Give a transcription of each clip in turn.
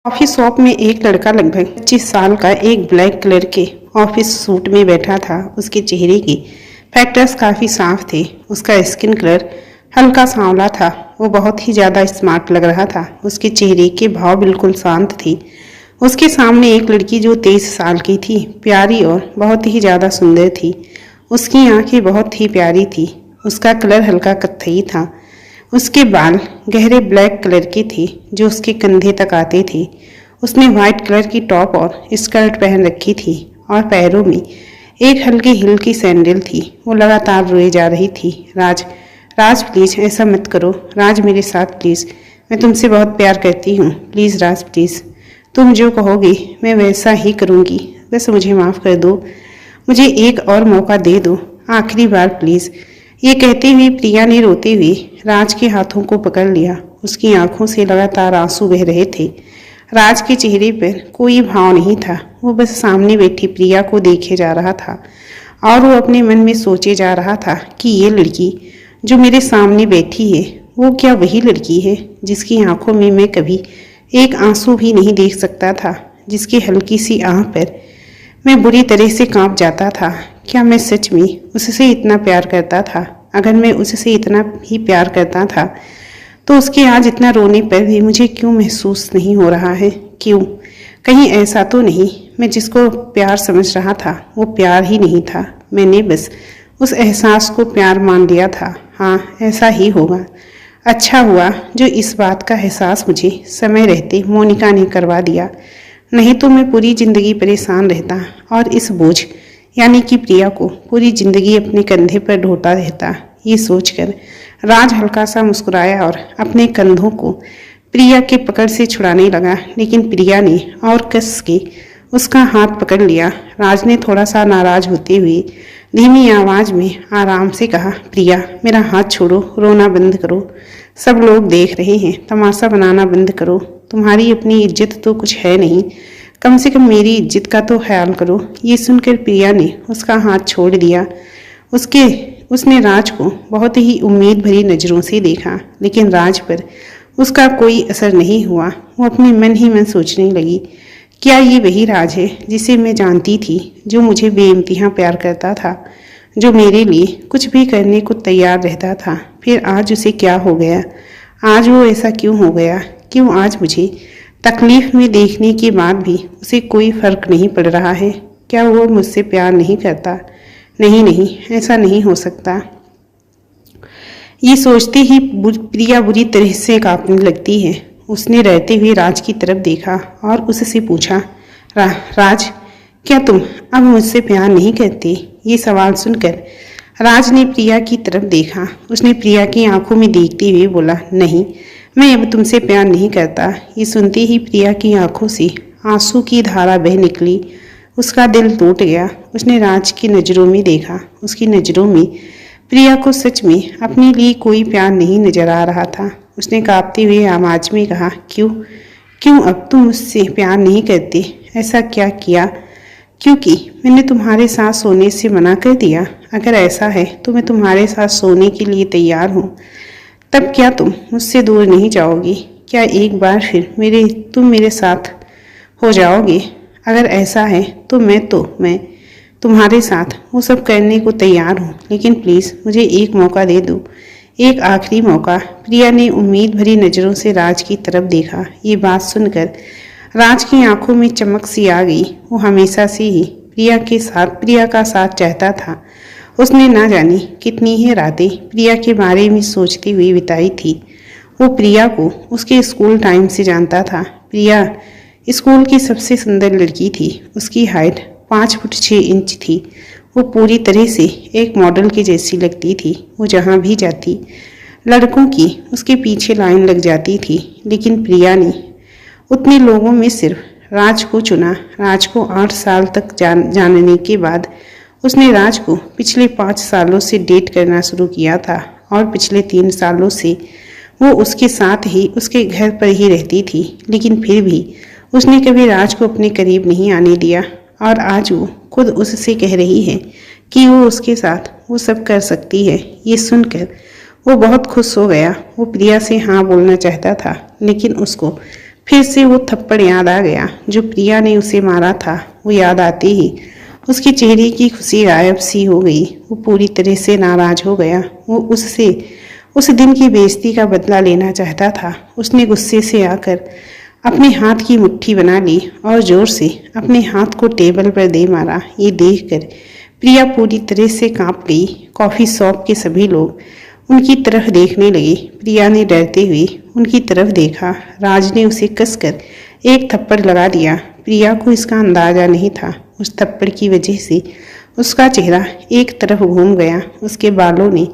Office shop में एक लड़का लगभग 25 साल का एक ब्लैक कलर के ऑफिस सूट में बैठा था। उसके चेहरे के फैक्टर्स काफ़ी साफ थे। उसका स्किन कलर हल्का सांवला था। वो बहुत ही ज़्यादा स्मार्ट लग रहा था। उसके चेहरे के भाव बिल्कुल शांत थे। उसके सामने एक लड़की जो 23 साल की थी, प्यारी और बहुत ही ज़्यादा सुंदर थी। उसकी आंखें बहुत ही प्यारी थी। उसका कलर हल्का कत्थई था। उसके बाल गहरे ब्लैक कलर के थे जो उसके कंधे तक आते थे। उसने व्हाइट कलर की टॉप और स्कर्ट पहन रखी थी और पैरों में एक हल्की हील की सैंडल थी। वो लगातार रोए जा रही थी। राज, राज प्लीज़ ऐसा मत करो। राज मेरे साथ प्लीज़, मैं तुमसे बहुत प्यार करती हूँ। प्लीज़ राज प्लीज़, तुम जो कहोगे मैं वैसा ही करूँगी। बस मुझे माफ़ कर दो, मुझे एक और मौका दे दो, आखिरी बार प्लीज़। ये कहते हुए प्रिया ने रोते हुए राज के हाथों को पकड़ लिया। उसकी आंखों से लगातार आंसू बह रहे थे। राज के चेहरे पर कोई भाव नहीं था। वो बस सामने बैठी प्रिया को देखे जा रहा था और वो अपने मन में सोचे जा रहा था कि ये लड़की जो मेरे सामने बैठी है, वो क्या वही लड़की है जिसकी आंखों में मैं कभी एक आंसू भी नहीं देख सकता था, जिसकी हल्की सी आंख पर मैं बुरी तरह से कांप जाता था। क्या मैं सच में उससे इतना प्यार करता था? अगर मैं उससे इतना ही प्यार करता था तो उसके आज इतना रोने पर भी मुझे क्यों महसूस नहीं हो रहा है? क्यों? कहीं ऐसा तो नहीं मैं जिसको प्यार समझ रहा था वो प्यार ही नहीं था? मैंने बस उस एहसास को प्यार मान लिया था। हाँ, ऐसा ही होगा। अच्छा हुआ जो इस बात का एहसास मुझे समय रहते मोनिका ने करवा दिया, नहीं तो मैं पूरी ज़िंदगी परेशान रहता और इस बोझ यानी कि प्रिया को पूरी ज़िंदगी अपने कंधे पर ढोता रहता। ये सोचकर राज हल्का सा मुस्कुराया और अपने कंधों को प्रिया के पकड़ से छुड़ाने लगा, लेकिन प्रिया ने और कस के उसका हाथ पकड़ लिया। राज ने थोड़ा सा नाराज होते हुए धीमी आवाज़ में आराम से कहा, प्रिया मेरा हाथ छोड़ो, रोना बंद करो। सब लोग देख रहे हैं, तमाशा बनाना बंद करो। तुम्हारी अपनी इज्जत तो कुछ है नहीं, कम से कम मेरी इज्जत का तो ख्याल करो। ये सुनकर प्रिया ने उसका हाथ छोड़ दिया। उसने राज को बहुत ही उम्मीद भरी नज़रों से देखा, लेकिन राज पर उसका कोई असर नहीं हुआ। वो अपने मन ही मन सोचने लगी, क्या ये वही राज है जिसे मैं जानती थी, जो मुझे बेइंतहा प्यार करता था, जो मेरे लिए कुछ भी करने को तैयार रहता था? फिर आज उसे क्या हो गया? आज वो ऐसा क्यों हो गया? क्यों आज मुझे तकलीफ में देखने के बाद भी उसे कोई फर्क नहीं पड़ रहा है? क्या वो मुझसे प्यार नहीं करता? नहीं नहीं, ऐसा नहीं हो सकता। ये सोचते ही प्रिया बुरी तरह से कांपने लगती है। उसने रहते हुए राज की तरफ देखा और उससे पूछा, राज क्या तुम अब मुझसे प्यार नहीं करते? ये सवाल सुनकर राज ने प्रिया की तरफ देखा। उसने प्रिया की आंखों में देखते हुए बोला, नहीं, मैं अब तुमसे प्यार नहीं करता। ये सुनते ही प्रिया की आंखों से आंसू की धारा बह निकली। उसका दिल टूट गया। उसने राज की नज़रों में देखा। उसकी नज़रों में प्रिया को सच में अपने लिए कोई प्यार नहीं नजर आ रहा था। उसने कांपते हुए आवाज में कहा, क्यों अब तुम मुझसे प्यार नहीं करते? ऐसा क्या किया? क्योंकि मैंने तुम्हारे साथ सोने से मना कर दिया? अगर ऐसा है तो मैं तुम्हारे साथ सोने के लिए तैयार हूँ। तब क्या तुम मुझसे दूर नहीं जाओगी? क्या एक बार फिर तुम मेरे साथ हो जाओगे? अगर ऐसा है तो मैं तुम्हारे साथ वो सब करने को तैयार हूँ, लेकिन प्लीज़ मुझे एक मौका दे दो, एक आखिरी मौका। प्रिया ने उम्मीद भरी नज़रों से राज की तरफ देखा। ये बात सुनकर राज की आंखों में चमक सी आ गई। वो हमेशा से ही प्रिया का साथ चाहता था। उसने ना जानी कितनी ही रातें प्रिया के बारे में सोचते हुए बिताई थी। वो प्रिया को उसके स्कूल टाइम से जानता था। प्रिया स्कूल की सबसे सुंदर लड़की थी। उसकी हाइट 5 फुट 6 इंच थी। वो पूरी तरह से एक मॉडल की जैसी लगती थी। वो जहाँ भी जाती लड़कों की उसके पीछे लाइन लग जाती थी, लेकिन प्रिया ने उतने लोगों में सिर्फ राज को चुना। राज को 8 साल तक जानने के बाद उसने राज को पिछले 5 सालों से डेट करना शुरू किया था और पिछले 3 सालों से वो उसके साथ ही उसके घर पर ही रहती थी, लेकिन फिर भी उसने कभी राज को अपने करीब नहीं आने दिया। और आज वो खुद उससे कह रही है कि वो उसके साथ वो सब कर सकती है। ये सुनकर वो बहुत खुश हो गया। वो प्रिया से हाँ बोलना चाहता था, लेकिन उसको फिर से वो थप्पड़ याद आ गया जो प्रिया ने उसे मारा था। वो याद आते ही उसके चेहरे की खुशी गायब सी हो गई। वो पूरी तरह से नाराज हो गया। वो उससे उस दिन की बेइज्जती का बदला लेना चाहता था। उसने गुस्से से आकर अपने हाथ की मुट्ठी बना ली और जोर से अपने हाथ को टेबल पर दे मारा। ये देखकर प्रिया पूरी तरह से कांप गई। कॉफी शॉप के सभी लोग उनकी तरफ देखने लगे। प्रिया ने डरते हुए उनकी तरफ देखा। राज ने उसे कसकर एक थप्पड़ लगा दिया। प्रिया को इसका अंदाजा नहीं था। उस थप्पड़ की वजह से उसका चेहरा एक तरफ घूम गया। उसके बालों ने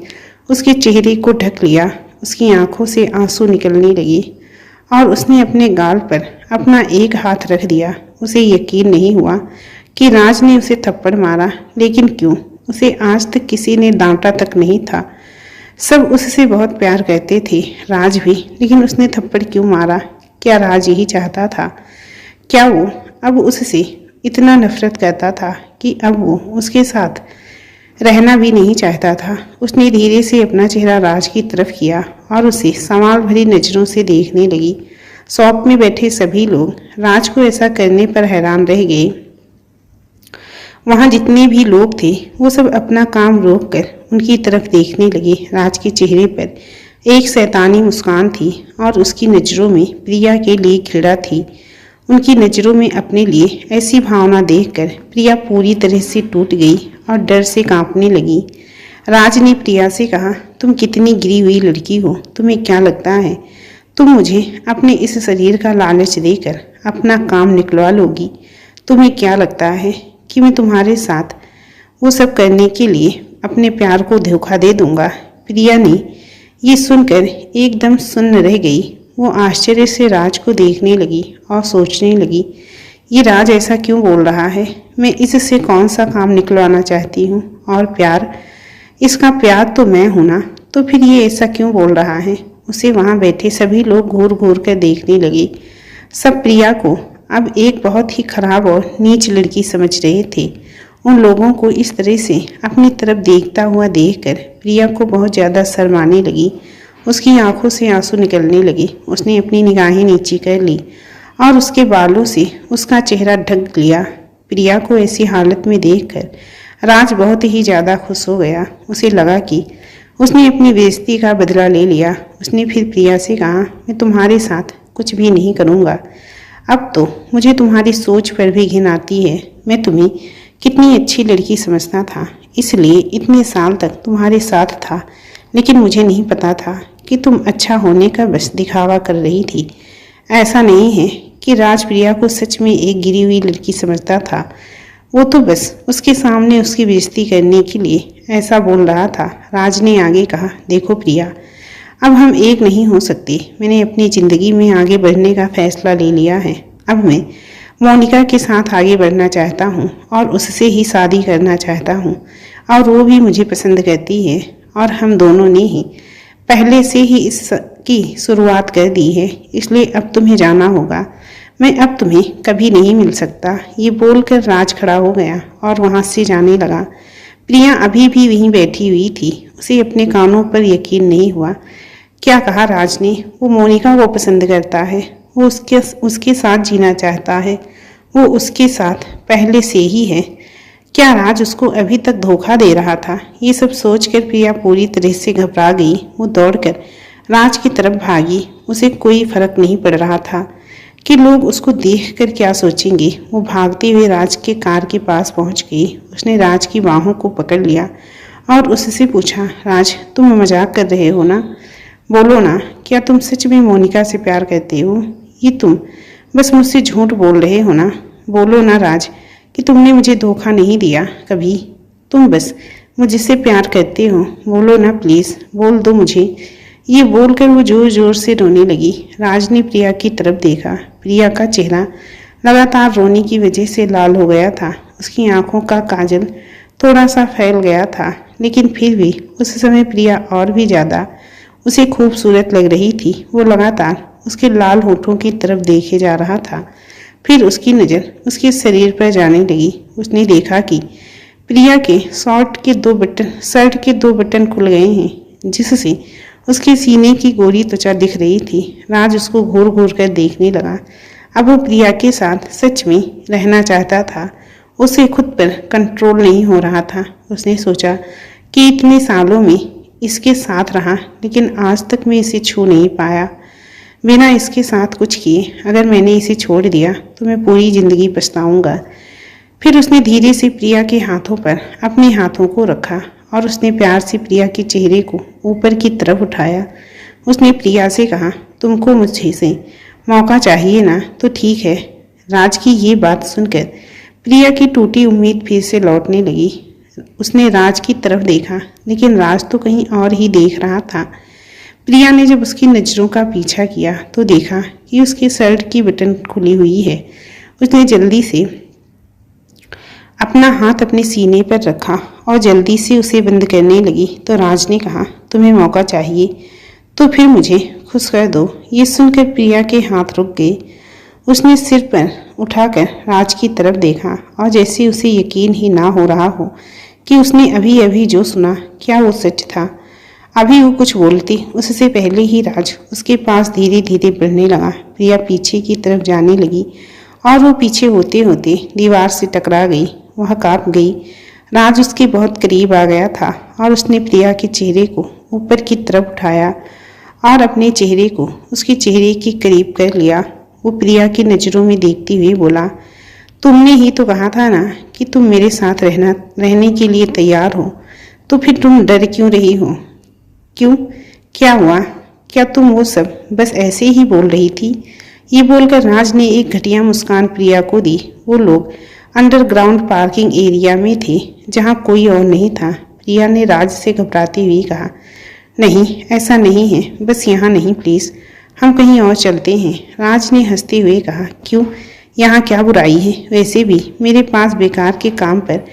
उसके चेहरे को ढक लिया। उसकी आंखों से आंसू निकलने लगे और उसने अपने गाल पर अपना एक हाथ रख दिया। उसे यकीन नहीं हुआ कि राज ने उसे थप्पड़ मारा, लेकिन क्यों? उसे आज तक किसी ने डांटा तक नहीं था। सब उससे बहुत प्यार करते थे, राज भी, लेकिन उसने थप्पड़ क्यों मारा? क्या राज यही चाहता था? क्या वो अब उससे इतना नफरत करता था कि अब वो उसके साथ रहना भी नहीं चाहता था? उसने धीरे से अपना चेहरा राज की तरफ किया और उसे सवाल भरी नजरों से देखने लगी। शॉप में बैठे सभी लोग राज को ऐसा करने पर हैरान रह गए। वहां जितने भी लोग थे वो सब अपना काम रोककर उनकी तरफ देखने लगे। राज के चेहरे पर एक शैतानी मुस्कान थी और उसकी नज़रों में प्रिया के लिए घृणा थी। उनकी नज़रों में अपने लिए ऐसी भावना देखकर प्रिया पूरी तरह से टूट गई और डर से कांपने लगी। राज ने प्रिया से कहा, तुम कितनी गिरी हुई लड़की हो। तुम्हें क्या लगता है तुम मुझे अपने इस शरीर का लालच देकर अपना काम निकलवा लोगी? तुम्हें क्या लगता है कि मैं तुम्हारे साथ वो सब करने के लिए अपने प्यार को धोखा दे दूंगा? प्रिया ने ये सुनकर एकदम सुन्न रह गई। वो आश्चर्य से राज को देखने लगी और सोचने लगी, ये राज ऐसा क्यों बोल रहा है? मैं इससे कौन सा काम निकलवाना चाहती हूँ? और प्यार, इसका प्यार तो मैं हूँ ना, तो फिर ये ऐसा क्यों बोल रहा है? उसे वहाँ बैठे सभी लोग घूर घूर कर देखने लगे। सब प्रिया को अब एक बहुत ही खराब और नीच लड़की समझ रहे थे। उन लोगों को इस तरह से अपनी तरफ देखता हुआ देखकर प्रिया को बहुत ज़्यादा शर्माने लगी। उसकी आंखों से आंसू निकलने लगे। उसने अपनी निगाहें नीची कर ली और उसके बालों से उसका चेहरा ढक लिया। प्रिया को ऐसी हालत में देखकर राज बहुत ही ज़्यादा खुश हो गया। उसे लगा कि उसने अपनी बेइज्जती का बदला ले लिया। उसने फिर प्रिया से कहा, मैं तुम्हारे साथ कुछ भी नहीं करूँगा। अब तो मुझे तुम्हारी सोच पर भी घिन आती है। मैं तुम्हें कितनी अच्छी लड़की समझता था, इसलिए इतने साल तक तुम्हारे साथ था, लेकिन मुझे नहीं पता था कि तुम अच्छा होने का बस दिखावा कर रही थी। ऐसा नहीं है कि राज प्रिया को सच में एक गिरी हुई लड़की समझता था। वो तो बस उसके सामने उसकी बेइज्जती करने के लिए ऐसा बोल रहा था। राज ने आगे कहा, देखो प्रिया, अब हम एक नहीं हो सकते। मैंने अपनी ज़िंदगी में आगे बढ़ने का फैसला ले लिया है। अब मैं मोनिका के साथ आगे बढ़ना चाहता हूँ और उससे ही शादी करना चाहता हूँ, और वो भी मुझे पसंद करती है और हम दोनों ने ही पहले से ही इसकी शुरुआत कर दी है। इसलिए अब तुम्हें जाना होगा। मैं अब तुम्हें कभी नहीं मिल सकता। ये बोलकर राज खड़ा हो गया और वहाँ से जाने लगा। प्रिया अभी भी वहीं बैठी हुई थी। उसे अपने कानों पर यकीन नहीं हुआ। क्या कहा राज ने? वो मोनिका को पसंद करता है, वो उसके साथ जीना चाहता है, वो उसके साथ पहले से ही है। क्या राज उसको अभी तक धोखा दे रहा था? ये सब सोचकर प्रिया पूरी तरह से घबरा गई। वो दौड़कर राज की तरफ भागी। उसे कोई फर्क नहीं पड़ रहा था कि लोग उसको देखकर क्या सोचेंगे। वो भागते हुए राज के कार के पास पहुंच गई। उसने राज की बाहों को पकड़ लिया और उससे पूछा, राज, तुम मजाक कर रहे हो ना? बोलो ना, क्या तुम सच में मोनिका से प्यार करते हो? ये तुम बस मुझसे झूठ बोल रहे हो ना? बोलो ना राज कि तुमने मुझे धोखा नहीं दिया कभी। तुम बस मुझसे प्यार करते हो। बोलो ना प्लीज़, बोल दो मुझे। ये बोलकर वो जोर जोर से रोने लगी। राज ने प्रिया की तरफ देखा। प्रिया का चेहरा लगातार रोने की वजह से लाल हो गया था। उसकी आंखों का काजल थोड़ा सा फैल गया था, लेकिन फिर भी उस समय प्रिया और भी ज़्यादा उसे खूबसूरत लग रही थी। वो लगातार उसके लाल होठों की तरफ देखे जा रहा था। फिर उसकी नज़र उसके शरीर पर जाने लगी। उसने देखा कि प्रिया के शर्ट के दो बटन खुल गए हैं, जिससे उसके सीने की गोरी त्वचा दिख रही थी। राज उसको घूर घूर कर देखने लगा। अब वो प्रिया के साथ सच में रहना चाहता था। उसे खुद पर कंट्रोल नहीं हो रहा था। उसने सोचा कि इतने सालों में इसके साथ रहा, लेकिन आज तक मैं इसे छू नहीं पाया। बिना इसके साथ कुछ किए अगर मैंने इसे छोड़ दिया तो मैं पूरी जिंदगी पछताऊंगा। फिर उसने धीरे से प्रिया के हाथों पर अपने हाथों को रखा और उसने प्यार से प्रिया के चेहरे को ऊपर की तरफ उठाया। उसने प्रिया से कहा, तुमको मुझे से मौका चाहिए ना, तो ठीक है। राज की ये बात सुनकर प्रिया की टूटी उम्मीद फिर से लौटने लगी। उसने राज की तरफ देखा, लेकिन राज तो कहीं और ही देख रहा था। प्रिया ने जब उसकी नज़रों का पीछा किया तो देखा कि उसके शर्ट की बटन खुली हुई है। उसने जल्दी से अपना हाथ अपने सीने पर रखा और जल्दी से उसे बंद करने लगी तो राज ने कहा, तुम्हें मौका चाहिए तो फिर मुझे खुश कर दो। ये सुनकर प्रिया के हाथ रुक गए। उसने सिर पर उठाकर राज की तरफ देखा और जैसे उसे यकीन ही ना हो रहा हो कि उसने अभी अभी जो सुना क्या वो सच था। अभी वो कुछ बोलती उससे पहले ही राज उसके पास धीरे धीरे बढ़ने लगा। प्रिया पीछे की तरफ जाने लगी और वो पीछे होते होते दीवार से टकरा गई। वह कांप गई। राज उसके बहुत करीब आ गया था और उसने प्रिया के चेहरे को ऊपर की तरफ उठाया और अपने चेहरे को उसके चेहरे के करीब कर लिया। वो प्रिया की नज़रों में देखते हुए बोला, तुमने ही तो कहा था ना कि तुम मेरे साथ रहने के लिए तैयार हो, तो फिर तुम डर क्यों रही हो? क्यों? क्या हुआ? क्या तुम वो सब बस ऐसे ही बोल रही थी? ये बोलकर राज ने एक घटिया मुस्कान प्रिया को दी। वो लोग अंडरग्राउंड पार्किंग एरिया में थे जहाँ कोई और नहीं था। प्रिया ने राज से घबराती हुई कहा, नहीं ऐसा नहीं है, बस यहाँ नहीं प्लीज़, हम कहीं और चलते हैं। राज ने हंसते हुए कहा, क्यों? यहाँ क्या बुराई है? वैसे भी मेरे पास बेकार के काम पर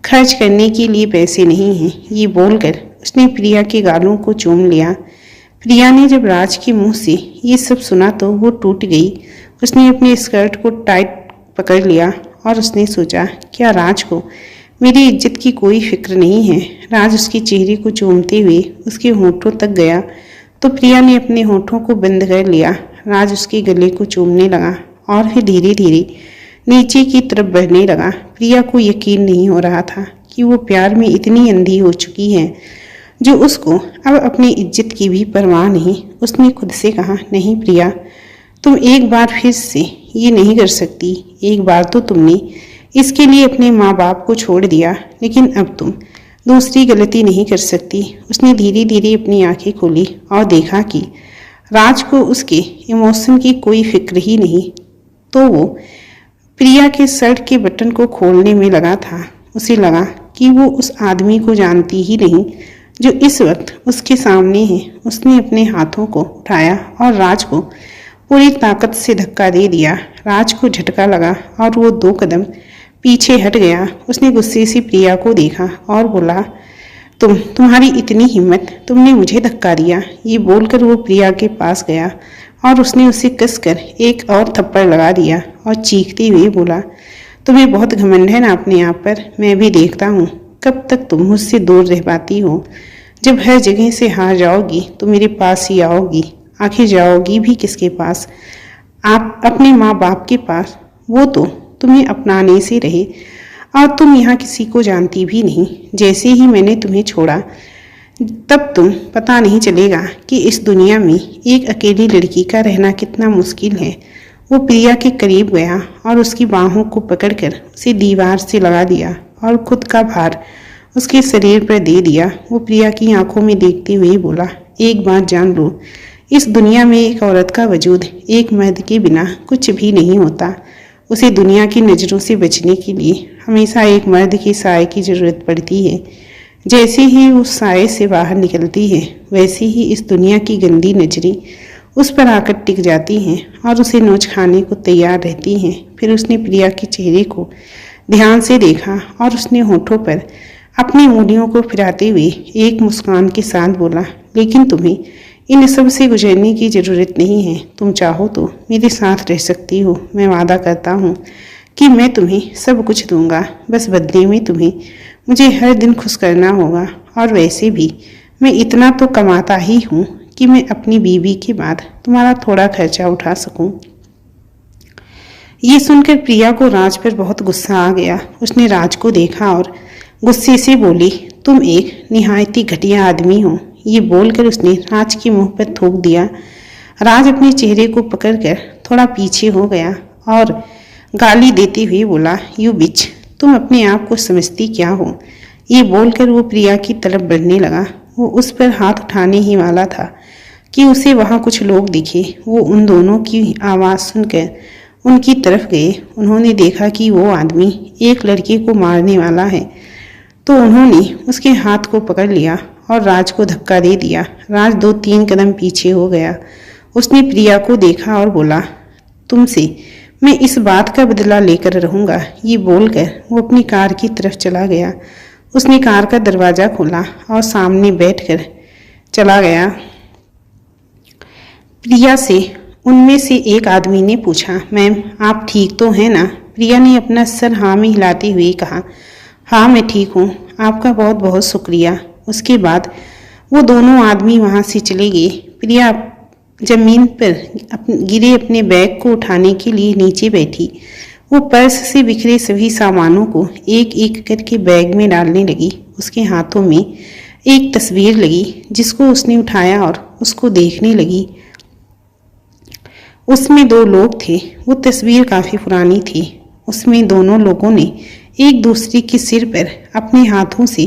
खर्च करने के लिए पैसे नहीं हैं। ये बोलकर उसने प्रिया के गालों को चूम लिया। प्रिया ने जब राज के मुंह से ये सब सुना तो वो टूट गई। उसने अपने स्कर्ट को टाइट पकड़ लिया और उसने सोचा, क्या राज को मेरी इज्जत की कोई फिक्र नहीं है? राज उसके चेहरे को चूमते हुए उसके होठों तक गया तो प्रिया ने अपने होठों को बंद कर लिया। राज उसके गले को चूमने लगा और फिर धीरे धीरे नीचे की तरफ बढ़ने लगा। प्रिया को यकीन नहीं हो रहा था कि वो प्यार में इतनी अंधी हो चुकी है जो उसको अब अपनी इज्जत की भी परवाह नहीं। उसने खुद से कहा, नहीं प्रिया, तुम एक बार फिर से ये नहीं कर सकती। एक बार तो तुमने इसके लिए अपने माँ बाप को छोड़ दिया, लेकिन अब तुम दूसरी गलती नहीं कर सकती। उसने धीरे धीरे अपनी आंखें खोली और देखा कि राज को उसके इमोशन की कोई फिक्र ही नहीं। तो वो प्रिया के शर्ट के बटन को खोलने में लगा था। उसे लगा कि वो उस आदमी को जानती ही नहीं जो इस वक्त उसके सामने है। उसने अपने हाथों को उठाया और राज को पूरी ताकत से धक्का दे दिया। राज को झटका लगा और वो 2 कदम पीछे हट गया। उसने गुस्से से प्रिया को देखा और बोला, तुम्हारी इतनी हिम्मत, तुमने मुझे धक्का दिया। ये बोलकर वो प्रिया के पास गया और उसने उसे कसकर एक और थप्पड़ लगा दिया और चीखते हुए बोला, तुम्हें बहुत घमंड है ना अपने आप पर? मैं भी देखता हूँ कब तक तुम मुझसे दूर रह पाती हो। जब हर जगह से हार जाओगी तो मेरे पास ही आओगी। आखिर जाओगी भी किसके पास? आप अपने माँ बाप के पास। वो तो तुम्हें अपनाने से रहे और तुम यहाँ किसी को जानती भी नहीं। जैसे ही मैंने तुम्हें छोड़ा तब तुम पता नहीं चलेगा कि इस दुनिया में एक अकेली लड़की का रहना कितना मुश्किल है। वो प्रिया के करीब गया और उसकी बाहों को पकड़कर उसे दीवार से लगा दिया और खुद का भार उसके शरीर पर दे दिया। वो प्रिया की आंखों में देखते हुए बोला, एक बात जान लो, इस दुनिया में एक औरत का वजूद एक मर्द के बिना कुछ भी नहीं होता। उसे दुनिया की नज़रों से बचने के लिए हमेशा एक मर्द के साए की ज़रूरत पड़ती है। जैसे ही उस साए से बाहर निकलती है वैसे ही इस दुनिया की गंदी नज़रें उस पर आकर टिक जाती हैं और उसे नोच खाने को तैयार रहती हैं। फिर उसने प्रिया के चेहरे को ध्यान से देखा और उसने होठों पर अपनी उंगलियों को फिराते हुए एक मुस्कान के साथ बोला, लेकिन तुम्हें इन सब से गुजरने की ज़रूरत नहीं है। तुम चाहो तो मेरे साथ रह सकती हो। मैं वादा करता हूँ कि मैं तुम्हें सब कुछ दूंगा, बस बदले में तुम्हें मुझे हर दिन खुश करना होगा। और वैसे भी मैं इतना तो कमाता ही हूँ कि मैं अपनी बीवी के बाद तुम्हारा थोड़ा खर्चा उठा सकूं। ये सुनकर प्रिया को राज पर बहुत गुस्सा आ गया। उसने राज को देखा और गुस्से से बोली, तुम एक निहायती घटिया आदमी हो। ये बोलकर उसने राज के मुंह पर थूक दिया। राज अपने चेहरे को पकड़कर थोड़ा पीछे हो गया और गाली देते हुए बोला, यू बिच, तुम अपने आप को समझती क्या हो। ये बोलकर वो प्रिया की तरफ बढ़ने लगा। वो उस पर हाथ उठाने ही वाला था कि उसे वहाँ कुछ लोग दिखे। वो उन दोनों की आवाज़ सुनकर उनकी तरफ गए। उन्होंने देखा कि वो आदमी एक लड़के को मारने वाला है, तो उन्होंने उसके हाथ को पकड़ लिया और राज को धक्का दे दिया। राज 2-3 कदम पीछे हो गया। उसने प्रिया को देखा और बोला, तुमसे मैं इस बात का बदला लेकर रहूंगा। ये बोलकर वो अपनी कार की तरफ चला गया। उसने कार का दरवाज़ा खोला और सामने बैठकर चला गया। प्रिया से उनमें से एक आदमी ने पूछा, मैम आप ठीक तो हैं ना। प्रिया ने अपना सर हाँ में हिलाते हुए कहा, हाँ मैं ठीक हूँ, आपका बहुत बहुत शुक्रिया। उसके बाद वो दोनों आदमी वहाँ से चले गए। प्रिया जमीन पर गिरे अपने बैग को उठाने के लिए नीचे बैठी। वो पर्स से बिखरे सभी सामानों को एक एक करके बैग में डालने लगी। उसके हाथों में एक तस्वीर लगी जिसको उसने उठाया और उसको देखने लगी। उसमें 2 लोग थे। वो तस्वीर काफ़ी पुरानी थी। उसमें दोनों लोगों ने एक दूसरे के सिर पर अपने हाथों से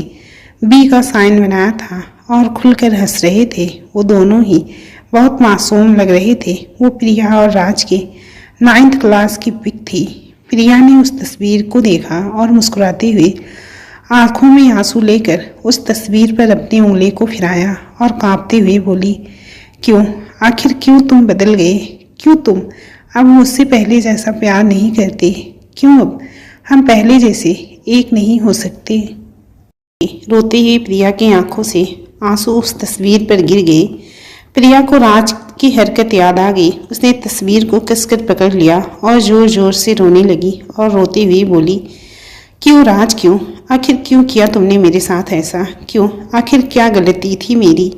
बी का साइन बनाया था और खुलकर हंस रहे थे। वो दोनों ही बहुत मासूम लग रहे थे। वो प्रिया और राज के 9th क्लास की पिक थी। प्रिया ने उस तस्वीर को देखा और मुस्कुराते हुए आंखों में आंसू लेकर उस तस्वीर पर अपनी उंगली को फिराया और कांपते हुए बोली, क्यों, आखिर क्यों तुम बदल गए। क्यों तुम अब मुझसे पहले जैसा प्यार नहीं करते। क्यों अब हम पहले जैसे एक नहीं हो सकते। रोते हुए प्रिया की आंखों से आंसू उस तस्वीर पर गिर गए। प्रिया को राज की हरकत याद आ गई। उसने तस्वीर को कसकर पकड़ लिया और जोर जोर से रोने लगी और रोते हुए बोली, क्यों राज, क्यों, आखिर क्यों किया तुमने मेरे साथ ऐसा। क्यों, आखिर क्या गलती थी मेरी।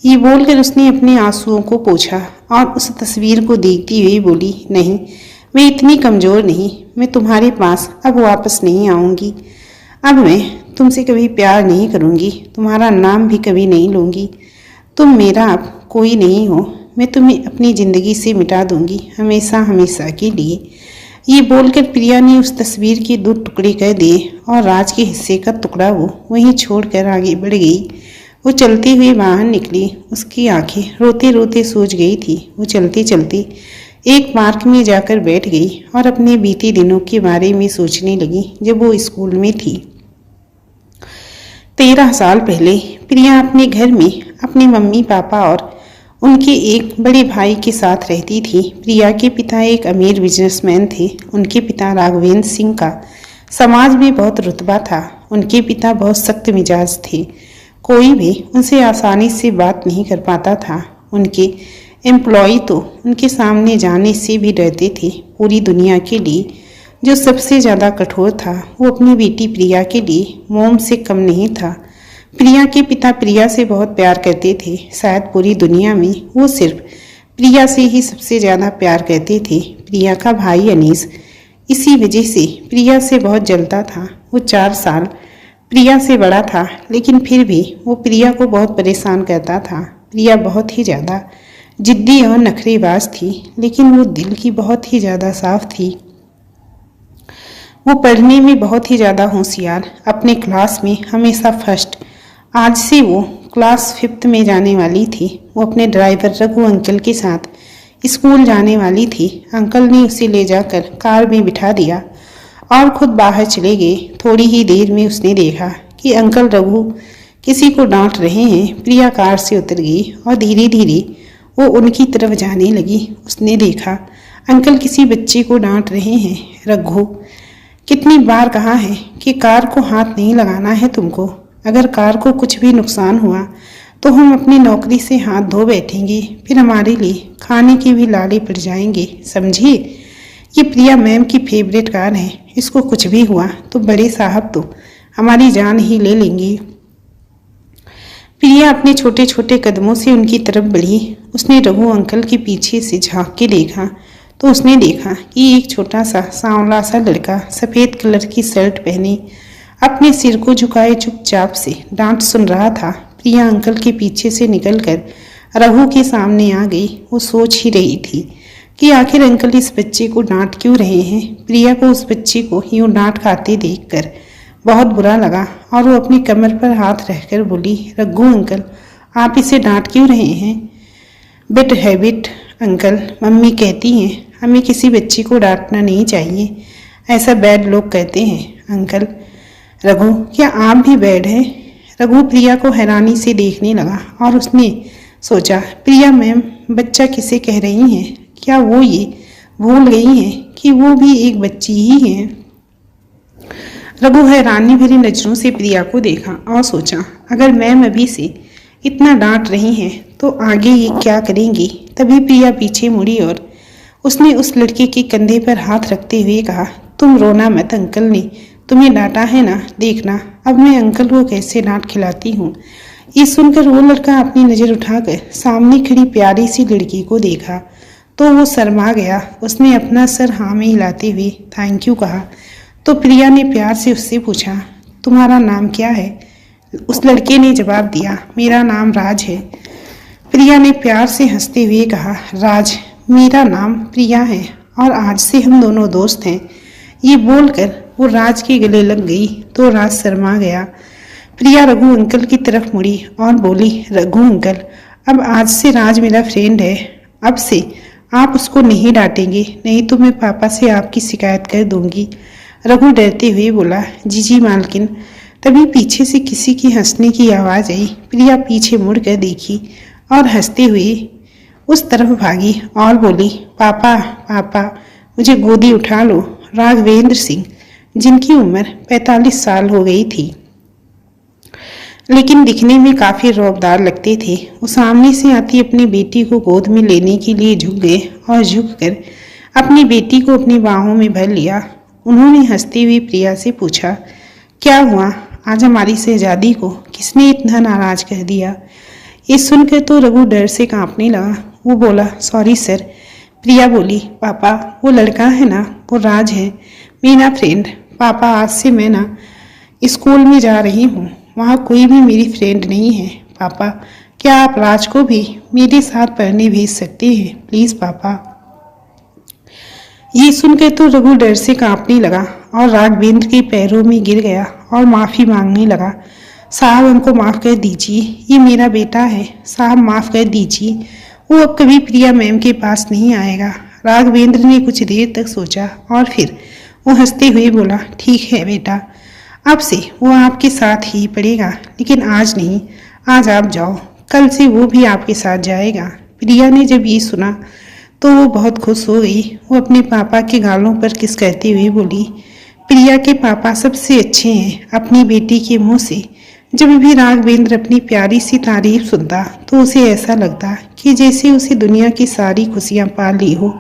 ये बोलकर उसने अपने आंसुओं को पोंछा और उस तस्वीर को देखती हुए बोली, नहीं, मैं इतनी कमज़ोर नहीं। मैं तुम्हारे पास अब वापस नहीं आऊँगी। अब मैं तुमसे कभी प्यार नहीं करूँगी। तुम्हारा नाम भी कभी नहीं लूँगी। तुम मेरा अब कोई नहीं हो। मैं तुम्हें अपनी ज़िंदगी से मिटा दूँगी, हमेशा हमेशा के लिए। ये बोलकर प्रिया ने उस तस्वीर के 2 टुकड़े कर दिए और राज के हिस्से का टुकड़ा वो वहीं छोड़कर आगे बढ़ गई। वो चलते हुए बाहर निकली। उसकी आंखें रोते रोते सूज गई थी। वो चलते चलते एक पार्क में जाकर बैठ गई और अपने बीते दिनों के बारे में सोचने लगी जब वो स्कूल में थी। 13 साल पहले प्रिया अपने घर में अपने मम्मी पापा और उनके एक बड़े भाई के साथ रहती थी। प्रिया के पिता एक अमीर बिजनेसमैन थे। उनके पिता राघवेंद्र सिंह का समाज में बहुत रुतबा था। उनके पिता बहुत सख्त मिजाज थे। कोई भी उनसे आसानी से बात नहीं कर पाता था। उनके एम्प्लॉय तो उनके सामने जाने से भी डरते थे। पूरी दुनिया के लिए जो सबसे ज़्यादा कठोर था वो अपनी बेटी प्रिया के लिए मोम से कम नहीं था। प्रिया के पिता प्रिया से बहुत प्यार करते थे। शायद पूरी दुनिया में वो सिर्फ प्रिया से ही सबसे ज़्यादा प्यार करते थे। प्रिया का भाई अनीस इसी वजह से प्रिया से बहुत जलता था। वो 4 साल प्रिया से बड़ा था, लेकिन फिर भी वो प्रिया को बहुत परेशान करता था। प्रिया बहुत ही ज़्यादा जिद्दी और नखरेबाज थी, लेकिन वो दिल की बहुत ही ज़्यादा साफ थी। वो पढ़ने में बहुत ही ज़्यादा होशियार, अपने क्लास में हमेशा फर्स्ट। आज से वो क्लास 5th में जाने वाली थी। वो अपने ड्राइवर रघु अंकल के साथ स्कूल जाने वाली थी। अंकल ने उसे ले जाकर कार में बिठा दिया और खुद बाहर चले गए। थोड़ी ही देर में उसने देखा कि अंकल रघु किसी को डांट रहे हैं। प्रिया कार से उतर गई और धीरे धीरे वो उनकी तरफ जाने लगी। उसने देखा अंकल किसी बच्चे को डांट रहे हैं। रघु, कितनी बार कहा है कि कार को हाथ नहीं लगाना है तुमको। अगर कार को कुछ भी नुकसान हुआ तो हम अपनी नौकरी से हाथ धो बैठेंगे, फिर हमारे लिए खाने के भी लाले पड़ जाएंगे, समझिए। ये प्रिया मैम की फेवरेट कार है। इसको कुछ भी हुआ तो बड़े साहब तो हमारी जान ही ले लेंगे। प्रिया अपने छोटे छोटे कदमों से उनकी तरफ बढ़ी। उसने रघु अंकल के पीछे से झांक के देखा तो उसने देखा कि एक छोटा सा सांवला सा लड़का सफेद कलर की शर्ट पहने अपने सिर को झुकाए चुपचाप से डांट सुन रहा था। प्रिया अंकल के पीछे से निकलकर रघु के सामने आ गई। वो सोच ही रही थी कि आखिर अंकल इस बच्चे को डांट क्यों रहे हैं। प्रिया को उस बच्चे को यूं डांट खाते देखकर बहुत बुरा लगा और वो अपनी कमर पर हाथ रखकर बोली, रघु अंकल आप इसे डांट क्यों रहे हैं? बेट हैबिट अंकल, मम्मी कहती हैं हमें किसी बच्चे को डांटना नहीं चाहिए, ऐसा बैड लोग कहते हैं अंकल। रघु क्या आप भी बैड हैं? रघु प्रिया को हैरानी से देखने लगा और उसने सोचा, प्रिया मैम बच्चा किसे कह रही हैं? क्या वो ये भूल गई हैं कि वो भी एक बच्ची ही है? रघु हैरानी भरी नजरों से प्रिया को देखा और सोचा, अगर मैम अभी से इतना डांट रही हैं तो आगे ये क्या करेंगी। तभी प्रिया पीछे मुड़ी और उसने उस लड़के के कंधे पर हाथ रखते हुए कहा, तुम रोना मत, अंकल ने तुम्हें डांटा है ना, देखना अब मैं अंकल को कैसे डांट खिलाती हूँ। ये सुनकर वो लड़का अपनी नज़र उठाकर सामने खड़ी प्यारी सी लड़की को देखा तो वो शर्मा गया। उसने अपना सर हाँ में हिलाते हुए थैंक यू कहा तो प्रिया ने प्यार से उससे पूछा, तुम्हारा नाम क्या है? उस लड़के ने जवाब दिया, मेरा नाम राज है। प्रिया ने प्यार से हंसते हुए कहा, राज मेरा नाम प्रिया है और आज से हम दोनों दोस्त हैं। ये बोलकर वो राज के गले लग गई तो राज शर्मा गया। प्रिया रघु अंकल की तरफ मुड़ी और बोली, रघु अंकल अब आज से राज मेरा फ्रेंड है, अब से आप उसको नहीं डांटेंगे, नहीं तो मैं पापा से आपकी शिकायत कर दूंगी। रघु डरते हुए बोला, जी मालकिन। तभी पीछे से किसी की हंसने की आवाज़ आई। प्रिया पीछे मुड़कर देखी और हंसते हुए उस तरफ भागी और बोली, पापा पापा मुझे गोदी उठा लो। राघवेंद्र सिंह, जिनकी उम्र 45 साल हो गई थी लेकिन दिखने में काफ़ी रौबदार लगते थे, वो सामने से आती अपनी बेटी को गोद में लेने के लिए झुक गए और झुककर अपनी बेटी को अपनी बाहों में भर लिया। उन्होंने हंसते हुए प्रिया से पूछा, क्या हुआ, आज हमारी शहजादी को किसने इतना नाराज कर दिया? ये सुनकर तो रघु डर से कांपने लगा। वो बोला, सॉरी सर। प्रिया बोली, पापा वो लड़का है ना, वो राज है मेरा फ्रेंड। पापा आज से मैं ना स्कूल में जा रही हूँ, वहाँ कोई भी मेरी फ्रेंड नहीं है। पापा क्या आप राज को भी मेरे साथ पढ़ने भेज सकते हैं प्लीज़ पापा? ये सुनकर तो रघु डर से कांपने लगा और राघवेंद्र के पैरों में गिर गया और माफ़ी मांगने लगा, साहब हमको माफ़ कर दीजिए, ये मेरा बेटा है, साहब माफ़ कर दीजिए, वो अब कभी प्रिया मैम के पास नहीं आएगा। राघवेंद्र ने कुछ देर तक सोचा और फिर वो हंसते हुए बोला, ठीक है बेटा, अब से वो आपके साथ ही पढ़ेगा, लेकिन आज नहीं, आज आप जाओ, कल से वो भी आपके साथ जाएगा। प्रिया ने जब ये सुना तो वो बहुत खुश हो गई। वो अपने पापा के गालों पर किस करते हुए बोली, प्रिया के पापा सबसे अच्छे हैं। अपनी बेटी के मुंह से जब भी राघवेंद्र अपनी प्यारी सी तारीफ सुनता तो उसे ऐसा लगता कि जैसे उसे दुनिया की सारी खुशियां पा ली हो।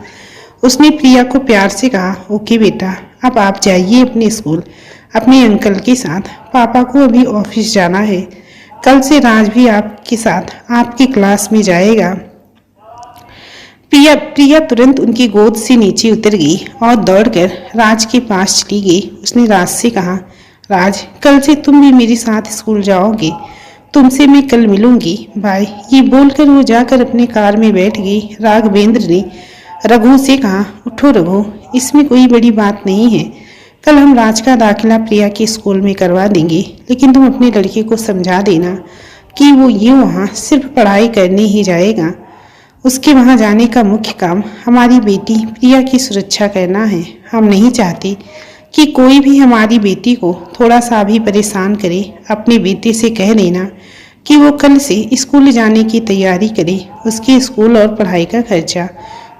उसने प्रिया को प्यार से कहा, ओके बेटा, अब आप जाइए अपने स्कूल अपने अंकल के साथ, पापा को अभी ऑफिस जाना है, कल से राज भी आपके साथ आपकी क्लास में जाएगा। प्रिया तुरंत उनकी गोद से नीचे उतर गई और दौड़कर राज के पास चली गई। उसने राज से कहा, राज कल से तुम भी मेरे साथ स्कूल जाओगे, तुमसे मैं कल मिलूंगी, बाय। ये बोलकर वो जाकर अपने कार में बैठ गई। राघवेंद्र ने रघु से कहा, उठो रघु, इसमें कोई बड़ी बात नहीं है, कल हम राज का दाखिला प्रिया के स्कूल में करवा देंगे, लेकिन तुम अपने लड़के को समझा देना कि वो ये वहाँ सिर्फ पढ़ाई करने ही जाएगा, उसके वहाँ जाने का मुख्य काम हमारी बेटी प्रिया की सुरक्षा करना है। हम नहीं चाहते कि कोई भी हमारी बेटी को थोड़ा सा भी परेशान करे। अपने बेटे से कह देना कि वो कल से स्कूल जाने की तैयारी करे, उसके स्कूल और पढ़ाई का खर्चा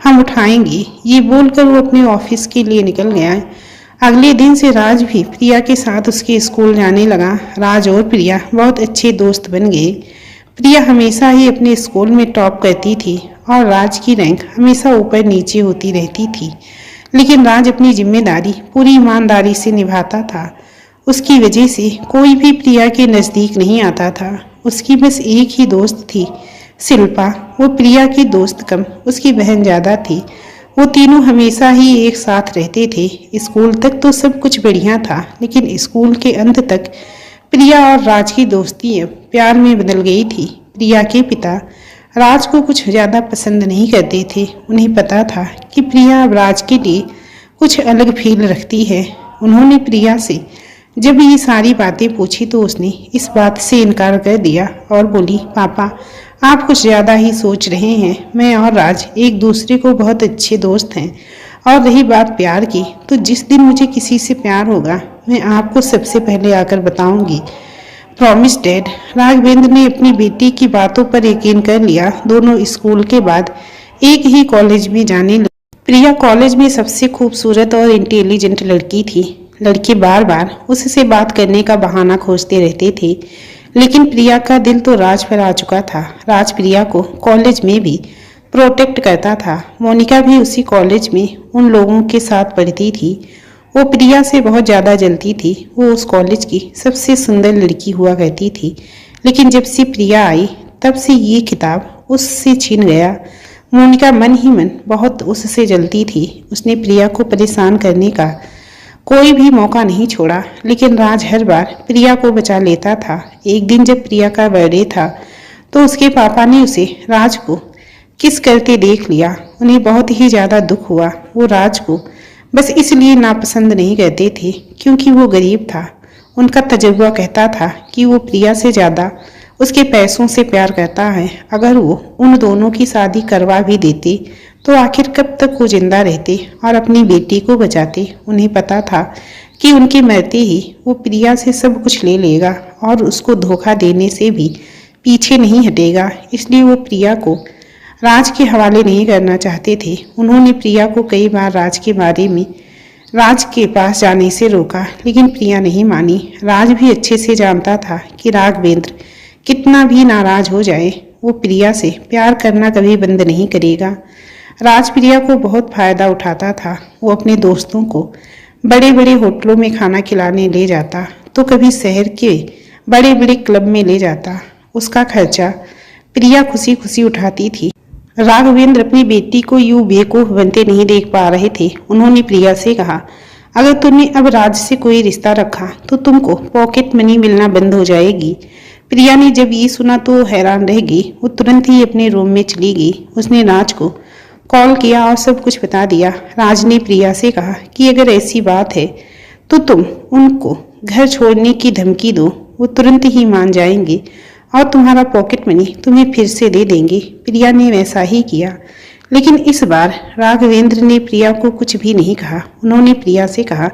हम उठाएंगे। ये बोलकर वो अपने ऑफिस के लिए निकल गया। अगले दिन से राज भी प्रिया के साथ उसके स्कूल जाने लगा। राज और प्रिया बहुत अच्छे दोस्त बन गए। प्रिया हमेशा ही अपने स्कूल में टॉप करती थी और राज की रैंक हमेशा ऊपर नीचे होती रहती थी, लेकिन राज अपनी जिम्मेदारी पूरी ईमानदारी से निभाता था। उसकी वजह से कोई भी प्रिया के नज़दीक नहीं आता था। उसकी बस एक ही दोस्त थी, शिल्पा। वो प्रिया की दोस्त कम उसकी बहन ज़्यादा थी। वो तीनों हमेशा ही एक साथ रहते थे। स्कूल तक तो सब कुछ बढ़िया था, लेकिन स्कूल के अंत तक प्रिया और राज की दोस्ती अब प्यार में बदल गई थी। प्रिया के पिता राज को कुछ ज़्यादा पसंद नहीं करते थे। उन्हें पता था कि प्रिया अब राज के लिए कुछ अलग फील रखती है। उन्होंने प्रिया से जब ये सारी बातें पूछी तो उसने इस बात से इनकार कर दिया और बोली, पापा आप कुछ ज़्यादा ही सोच रहे हैं। मैं और राज एक दूसरे को बहुत अच्छे दोस्त हैं। और रही बात प्यार की, तो जिस दिन मुझे किसी से प्यार होगा मैं आपको सबसे पहले आकर बताऊंगी। Promise dad. राघवेंद्र ने अपनी बेटी की बातों पर यकीन कर लिया। दोनों स्कूल के बाद एक ही कॉलेज में जाने लगे। प्रिया कॉलेज में सबसे खूबसूरत और इंटेलिजेंट लड़की थी। लड़के बार बार उससे बात करने का बहाना खोजते रहते थे, लेकिन प्रिया का दिल तो राज पर आ चुका था। राज प्रिया को कॉलेज में भी प्रोटेक्ट करता था। मोनिका भी उसी कॉलेज में उन लोगों के साथ पढ़ती थी। वो प्रिया से बहुत ज़्यादा जलती थी। वो उस कॉलेज की सबसे सुंदर लड़की हुआ करती थी, लेकिन जब से प्रिया आई तब से ये खिताब उससे छीन गया। मोनिका मन ही मन बहुत उससे जलती थी। उसने प्रिया को परेशान करने का कोई भी मौका नहीं छोड़ा, लेकिन राज हर बार प्रिया को बचा लेता था। एक दिन जब प्रिया का बर्थडे था तो उसके पापा ने उसे राज को किस करते देख लिया। उन्हें बहुत ही ज़्यादा दुख हुआ। वो राज को बस इसलिए नापसंद नहीं करते थे क्योंकि वो गरीब था। उनका तजुर्बा कहता था कि वो प्रिया से ज़्यादा उसके पैसों से प्यार करता है। अगर वो उन दोनों की शादी करवा भी देते तो आखिर कब तक वो जिंदा रहते और अपनी बेटी को बचाते। उन्हें पता था कि उनके मरते ही वो प्रिया से सब कुछ ले लेगा और उसको धोखा देने से भी पीछे नहीं हटेगा। इसलिए वो प्रिया को राज के हवाले नहीं करना चाहते थे। उन्होंने प्रिया को कई बार राज के बारे में राज के पास जाने से रोका, लेकिन प्रिया नहीं मानी। राज भी अच्छे से जानता था कि राघवेंद्र कितना भी नाराज हो जाए, वो प्रिया से प्यार करना कभी बंद नहीं करेगा। राज प्रिया को बहुत फायदा उठाता था। वो अपने दोस्तों को बड़े बड़े होटलों में खाना खिलाने ले जाता तो कभी शहर के बड़े बड़े क्लब में ले जाता। उसका खर्चा प्रिया खुशी खुशी उठाती थी। राघवेंद्र अपनी बेटी को यूं बेवकूफ बनते नहीं देख पा रहे थे। उन्होंने प्रिया से कहा, अगर तुमने अब राज से कोई रिश्ता रखा तो तुमको पॉकेट मनी मिलना बंद हो जाएगी। प्रिया ने जब ये सुना तो हैरान रह गई। वो तुरंत ही अपने रूम में चली गई। उसने राज को कॉल किया और सब कुछ बता दिया। राज ने प्रिया से कहा कि अगर ऐसी बात है तो तुम उनको घर छोड़ने की धमकी दो, वो तुरंत ही मान जाएंगे और तुम्हारा पॉकेट मनी तुम्हें फिर से दे देंगे। प्रिया ने वैसा ही किया, लेकिन इस बार राघवेंद्र ने प्रिया को कुछ भी नहीं कहा। उन्होंने प्रिया से कहा,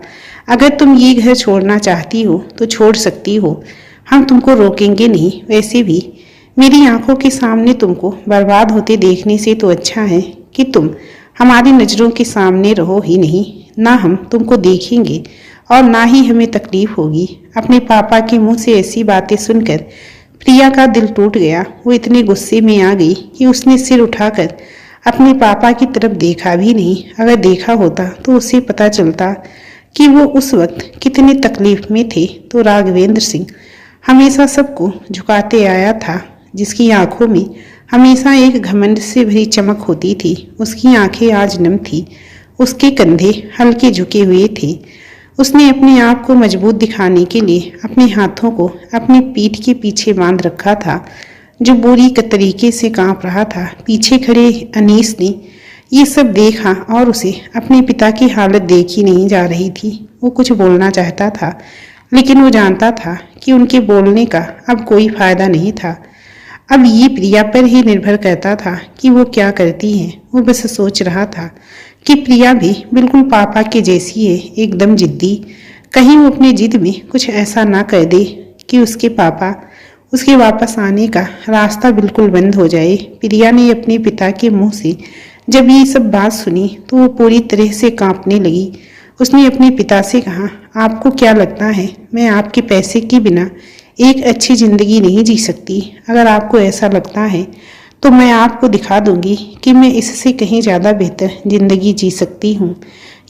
अगर तुम ये घर छोड़ना चाहती हो तो छोड़ सकती हो, हम तुमको रोकेंगे नहीं। वैसे भी मेरी आंखों के सामने तुमको बर्बाद होते देखने से तो अच्छा है कि तुम हमारी नज़रों के सामने रहो ही नहीं। ना हम तुमको देखेंगे और ना ही हमें तकलीफ होगी। अपने पापा के मुंह से ऐसी बातें सुनकर प्रिया का दिल टूट गया। वो इतने गुस्से में आ गई कि उसने सिर उठाकर अपने पापा की तरफ देखा भी नहीं। अगर देखा होता तो उसे पता चलता कि वो उस वक्त कितने तकलीफ में थे। तो राघवेंद्र सिंह हमेशा सबको झुकाते आया था, जिसकी आंखों में हमेशा एक घमंड से भरी चमक होती थी। उसकी आंखें आज नम थी, उसके कंधे हल्के झुके हुए थे। उसने अपने आप को मजबूत दिखाने के लिए अपने हाथों को अपनी पीठ के पीछे बांध रखा था, जो बुरी तरीके से कांप रहा था। पीछे खड़े अनीस ने ये सब देखा और उसे अपने पिता की हालत देखी नहीं जा रही थी। वो कुछ बोलना चाहता था, लेकिन वो जानता था कि उनके बोलने का अब कोई फायदा नहीं था। अब ये प्रिया पर ही निर्भर करता था कि वो क्या करती है। वो बस सोच रहा था कि प्रिया भी बिल्कुल पापा के जैसी है, एकदम जिद्दी। कहीं वो अपनी जिद में कुछ ऐसा ना कर दे कि उसके पापा उसके वापस आने का रास्ता बिल्कुल बंद हो जाए। प्रिया ने अपने पिता के मुंह से जब ये सब बात सुनी तो वो पूरी तरह से कांपने लगी। उसने अपने पिता से कहा, आपको क्या लगता है मैं आपके पैसे के बिना एक अच्छी जिंदगी नहीं जी सकती? अगर आपको ऐसा लगता है तो मैं आपको दिखा दूंगी कि मैं इससे कहीं ज़्यादा बेहतर जिंदगी जी सकती हूँ।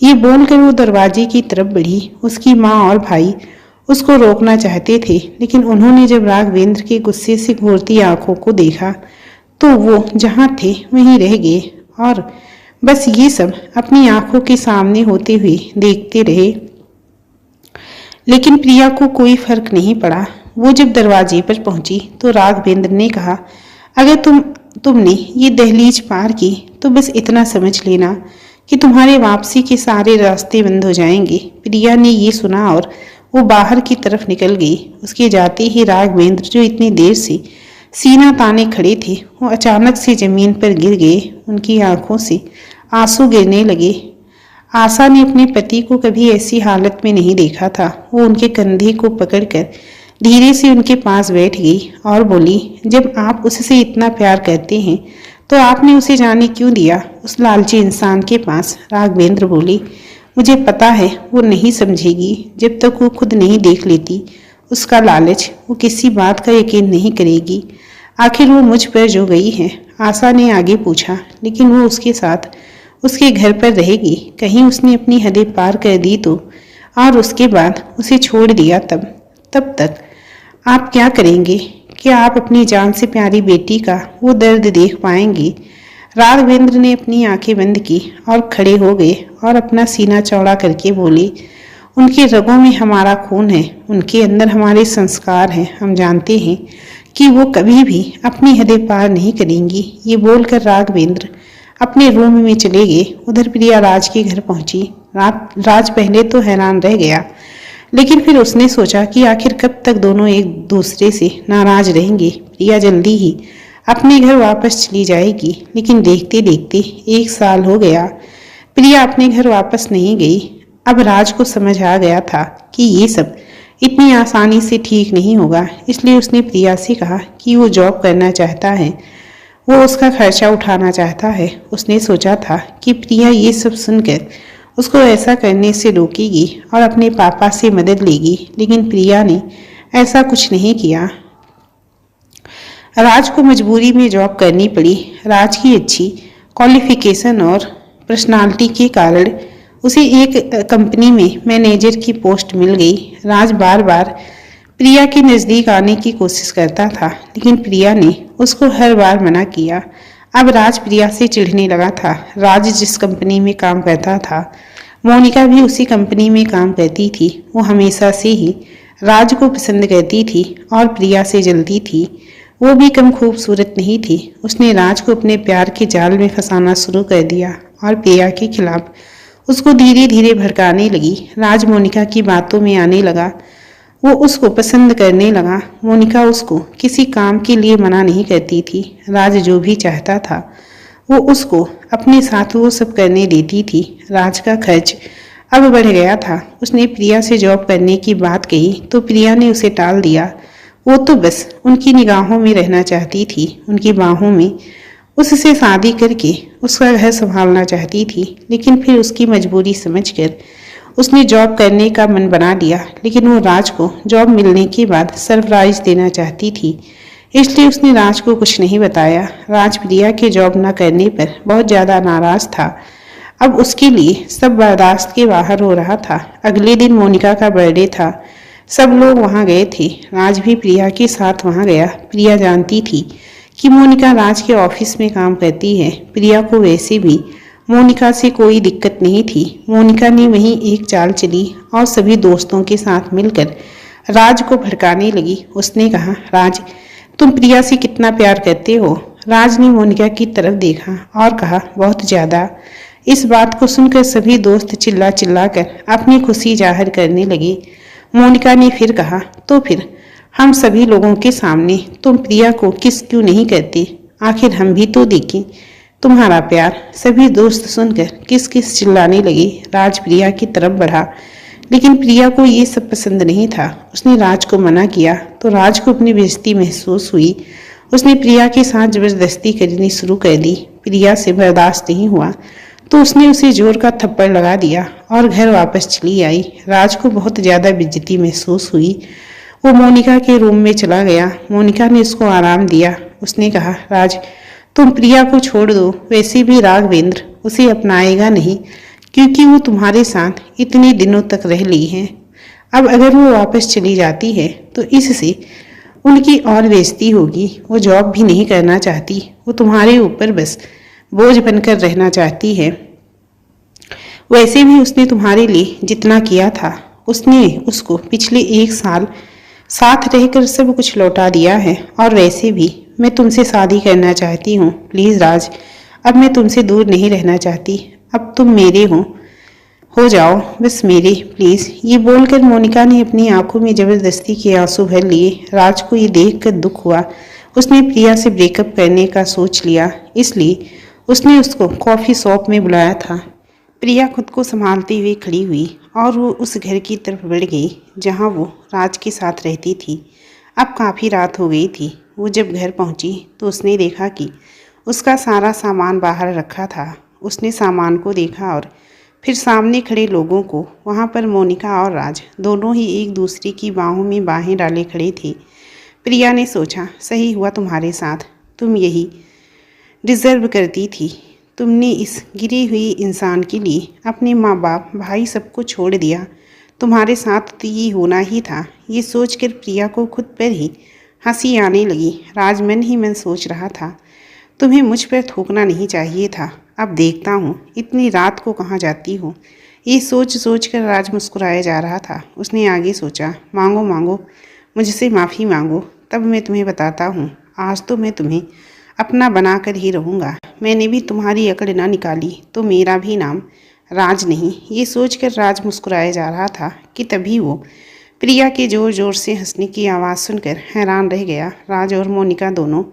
ये बोलकर वो दरवाजे की तरफ बढ़ी। उसकी माँ और भाई उसको रोकना चाहते थे, लेकिन उन्होंने जब राघवेंद्र के गुस्से से घूरती आंखों को देखा तो वो जहां थे वहीं रह गए और बस ये सब अपनी आंखों के सामने होते हुए देखते रहे। लेकिन प्रिया को कोई फर्क नहीं पड़ा। वो जब दरवाजे पर पहुंची तो राघवेंद्र ने कहा, अगर तुमने ये दहलीज पार की तो बस इतना समझ लेना कि तुम्हारे वापसी के सारे रास्ते बंद हो जाएंगे। प्रिया ने ये सुना और वो बाहर की तरफ निकल गई। उसके जाते ही राघवेंद्र, जो इतनी देर से सीना ताने खड़े थे, वो अचानक से जमीन पर गिर गए। उनकी आंखों से आंसू गिरने लगे। आशा ने अपने पति को कभी ऐसी हालत में नहीं देखा था। वो उनके कंधे को पकड़कर धीरे से उनके पास बैठ गई और बोली, जब आप उससे इतना प्यार करते हैं तो आपने उसे जाने क्यों दिया उस लालची इंसान के पास। राघवेंद्र बोली, मुझे पता है वो नहीं समझेगी। जब तक वो खुद नहीं देख लेती उसका लालच, वो किसी बात का यकीन नहीं करेगी। आखिर वो मुझ पर जो गई है। आशा ने आगे पूछा, लेकिन वो उसके साथ उसके घर पर रहेगी? कहीं उसने अपनी हदें पार कर दी तो? और उसके बाद उसे छोड़ दिया तब तक आप क्या करेंगे? क्या आप अपनी जान से प्यारी बेटी का वो दर्द देख पाएंगे? राघवेंद्र ने अपनी आंखें बंद की और खड़े हो गए और अपना सीना चौड़ा करके बोले, उनके रगों में हमारा खून है, उनके अंदर हमारे संस्कार हैं। हम जानते हैं कि वो कभी भी अपनी हदें पार नहीं करेंगी। ये बोलकर राघवेंद्र अपने रूम में चले गए। उधर प्रिया राज के घर पहुंची। राज पहले तो हैरान रह गया, लेकिन फिर उसने सोचा कि आखिर कब तक दोनों एक दूसरे से नाराज रहेंगे। प्रिया जल्दी ही अपने घर वापस चली जाएगी, लेकिन देखते देखते 1 साल हो गया। प्रिया अपने घर वापस नहीं गई। अब राज को समझ आ गया था कि ये सब इतनी आसानी से ठीक नहीं होगा। इसलिए उसने प्रिया से कहा कि वो जॉब करना चाहता है, वो उसका खर्चा उठाना चाहता है। उसने सोचा था कि प्रिया ये सब सुनकर उसको ऐसा करने से रोकेगी और अपने पापा से मदद लेगी, लेकिन प्रिया ने ऐसा कुछ नहीं किया। राज को मजबूरी में जॉब करनी पड़ी। राज की अच्छी क्वालिफिकेशन और पर्सनालिटी के कारण उसे एक कंपनी में मैनेजर की पोस्ट मिल गई। राज बार बार प्रिया के नज़दीक आने की कोशिश करता था, लेकिन प्रिया ने उसको हर बार मना किया। अब राज प्रिया से चिढ़ने लगा था। राज जिस कंपनी में काम करता था, मोनिका भी उसी कंपनी में काम करती थी। वो हमेशा से ही राज को पसंद करती थी और प्रिया से जलती थी। वो भी कम खूबसूरत नहीं थी। उसने राज को अपने प्यार के जाल में फंसाना शुरू कर दिया और प्रिया के खिलाफ उसको धीरे धीरे भड़काने लगी। राज मोनिका की बातों में आने लगा। वो उसको पसंद करने लगा। मोनिका उसको किसी काम के लिए मना नहीं करती थी। राज जो भी चाहता था वो उसको अपने साथ वो सब करने देती थी। राज का खर्च अब बढ़ गया था। उसने प्रिया से जॉब करने की बात कही तो प्रिया ने उसे टाल दिया। वो तो बस उनकी निगाहों में रहना चाहती थी, उनकी बाहों में। उससे शादी करके उसका घर संभालना चाहती थी, लेकिन फिर उसकी मजबूरी समझकर उसने जॉब करने का मन बना लिया। लेकिन वो राज को जॉब मिलने के बाद सरप्राइज देना चाहती थी, इसलिए उसने राज को कुछ नहीं बताया। राज प्रिया के जॉब न करने पर बहुत ज़्यादा नाराज था। अब उसके लिए सब बर्दाश्त के बाहर हो रहा था। अगले दिन मोनिका का बर्थडे था। सब लोग वहाँ गए थे। राज भी प्रिया के साथ वहाँ गया। प्रिया जानती थी कि मोनिका राज के ऑफिस में काम करती है। प्रिया को वैसे भी मोनिका से कोई दिक्कत नहीं थी। मोनिका ने वहीं एक चाल चली और सभी दोस्तों के साथ मिलकर राज को भड़काने लगी। उसने कहा, राज तुम प्रिया से कितना प्यार करते हो? राज ने मोनिका की तरफ देखा और कहा, बहुत ज़्यादा। इस बात को सुनकर सभी दोस्त चिल्ला चिल्ला कर अपनी खुशी जाहिर करने लगे। मोनिका ने फिर कहा, तो फिर हम सभी लोगों के सामने तुम प्रिया को किस क्यों नहीं करते? आखिर हम भी तो देखें तुम्हारा प्यार। सभी दोस्त सुनकर किस किस चिल्लाने लगे। राज प्रिया की तरफ बढ़ा, लेकिन प्रिया को ये सब पसंद नहीं था। उसने राज को मना किया तो राज को अपनी बेइज्जती महसूस हुई। उसने प्रिया के साथ जबरदस्ती करनी शुरू कर दी। प्रिया से बर्दाश्त नहीं हुआ तो उसने उसे जोर का थप्पड़ लगा दिया और घर वापस चली आई। राज को बहुत ज़्यादा बेइज्जती महसूस हुई। वो मोनिका के रूम में चला गया। मोनिका ने उसको आराम दिया। उसने कहा, राज तुम प्रिया को छोड़ दो। वैसे भी राघवेंद्र उसे अपनाएगा नहीं, क्योंकि वो तुम्हारे साथ इतने दिनों तक रह ली है। अब अगर वो वापस चली जाती है तो इससे उनकी और बेइज्जती होगी। वो जॉब भी नहीं करना चाहती, वो तुम्हारे ऊपर बस बोझ बनकर रहना चाहती है। वैसे भी उसने तुम्हारे लिए जितना किया था उसने उसको पिछले 1 साल साथ रहकर सब कुछ लौटा दिया है। और वैसे भी मैं तुमसे शादी करना चाहती हूँ। प्लीज़ राज, अब मैं तुमसे दूर नहीं रहना चाहती। अब तुम मेरे हो जाओ, बस मेरे, प्लीज़। ये बोलकर मोनिका ने अपनी आंखों में जबरदस्ती के आंसू भर लिए। राज को ये देखकर दुख हुआ। उसने प्रिया से ब्रेकअप करने का सोच लिया, इसलिए उसने उसको कॉफ़ी शॉप में बुलाया था। प्रिया खुद को संभालती हुई खड़ी हुई और वो उस घर की तरफ बढ़ गई जहाँ वो राज के साथ रहती थी। अब काफ़ी रात हो गई थी। वो जब घर पहुँची तो उसने देखा कि उसका सारा सामान बाहर रखा था। उसने सामान को देखा और फिर सामने खड़े लोगों को। वहाँ पर मोनिका और राज दोनों ही एक दूसरे की बाहों में बाहें डाले खड़े थे। प्रिया ने सोचा, सही हुआ तुम्हारे साथ, तुम यही डिज़र्व करती थी। तुमने इस गिरी हुई इंसान के लिए अपने माँ बाप भाई सबको छोड़ दिया। तुम्हारे साथ तो ये होना ही था। ये सोचकर प्रिया को खुद पर ही हंसी आने लगी। राज मन ही मन सोच रहा था, तुम्हें मुझ पर थूकना नहीं चाहिए था। अब देखता हूँ इतनी रात को कहाँ जाती हो। ये सोच सोच कर राज मुस्कुराया जा रहा था। उसने आगे सोचा, मांगो मांगो, मुझसे माफ़ी मांगो, तब मैं तुम्हें बताता हूँ। आज तो मैं तुम्हें अपना बना कर ही रहूँगा। मैंने भी तुम्हारी अकड़ ना निकाली तो मेरा भी नाम राज नहीं। ये सोचकर राज मुस्कुराया जा रहा था कि तभी वो प्रिया के ज़ोर ज़ोर से हंसने की आवाज़ सुनकर हैरान रह गया। राज और मोनिका दोनों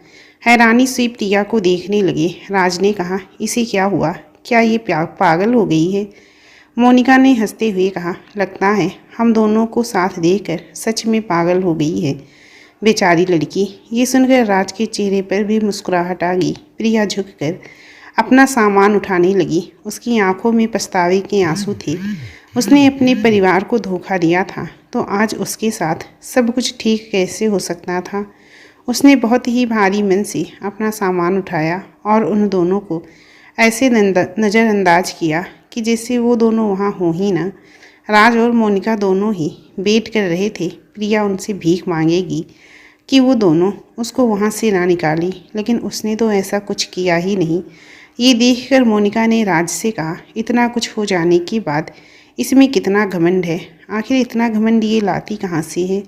हैरानी से प्रिया को देखने लगे। राज ने कहा, इसे क्या हुआ? क्या ये पागल हो गई है? मोनिका ने हंसते हुए कहा, लगता है हम दोनों को साथ देखकर सच में पागल हो गई है बेचारी लड़की। ये सुनकर राज के चेहरे पर भी मुस्कुराहट आ गई। प्रिया झुककर अपना सामान उठाने लगी। उसकी आंखों में पछतावे के आंसू थे। उसने अपने परिवार को धोखा दिया था तो आज उसके साथ सब कुछ ठीक कैसे हो सकता था। उसने बहुत ही भारी मन से अपना सामान उठाया और उन दोनों को ऐसे नज़रअंदाज किया कि जैसे वो दोनों वहाँ हो ही ना। राज और मोनिका दोनों ही वेट कर रहे थे प्रिया उनसे भीख मांगेगी कि वो दोनों उसको वहाँ से ना निकाली, लेकिन उसने तो ऐसा कुछ किया ही नहीं। ये देखकर मोनिका ने राज से कहा, इतना कुछ हो जाने के बाद इसमें कितना घमंड है? आखिर इतना घमंड ये लाती कहाँ से है?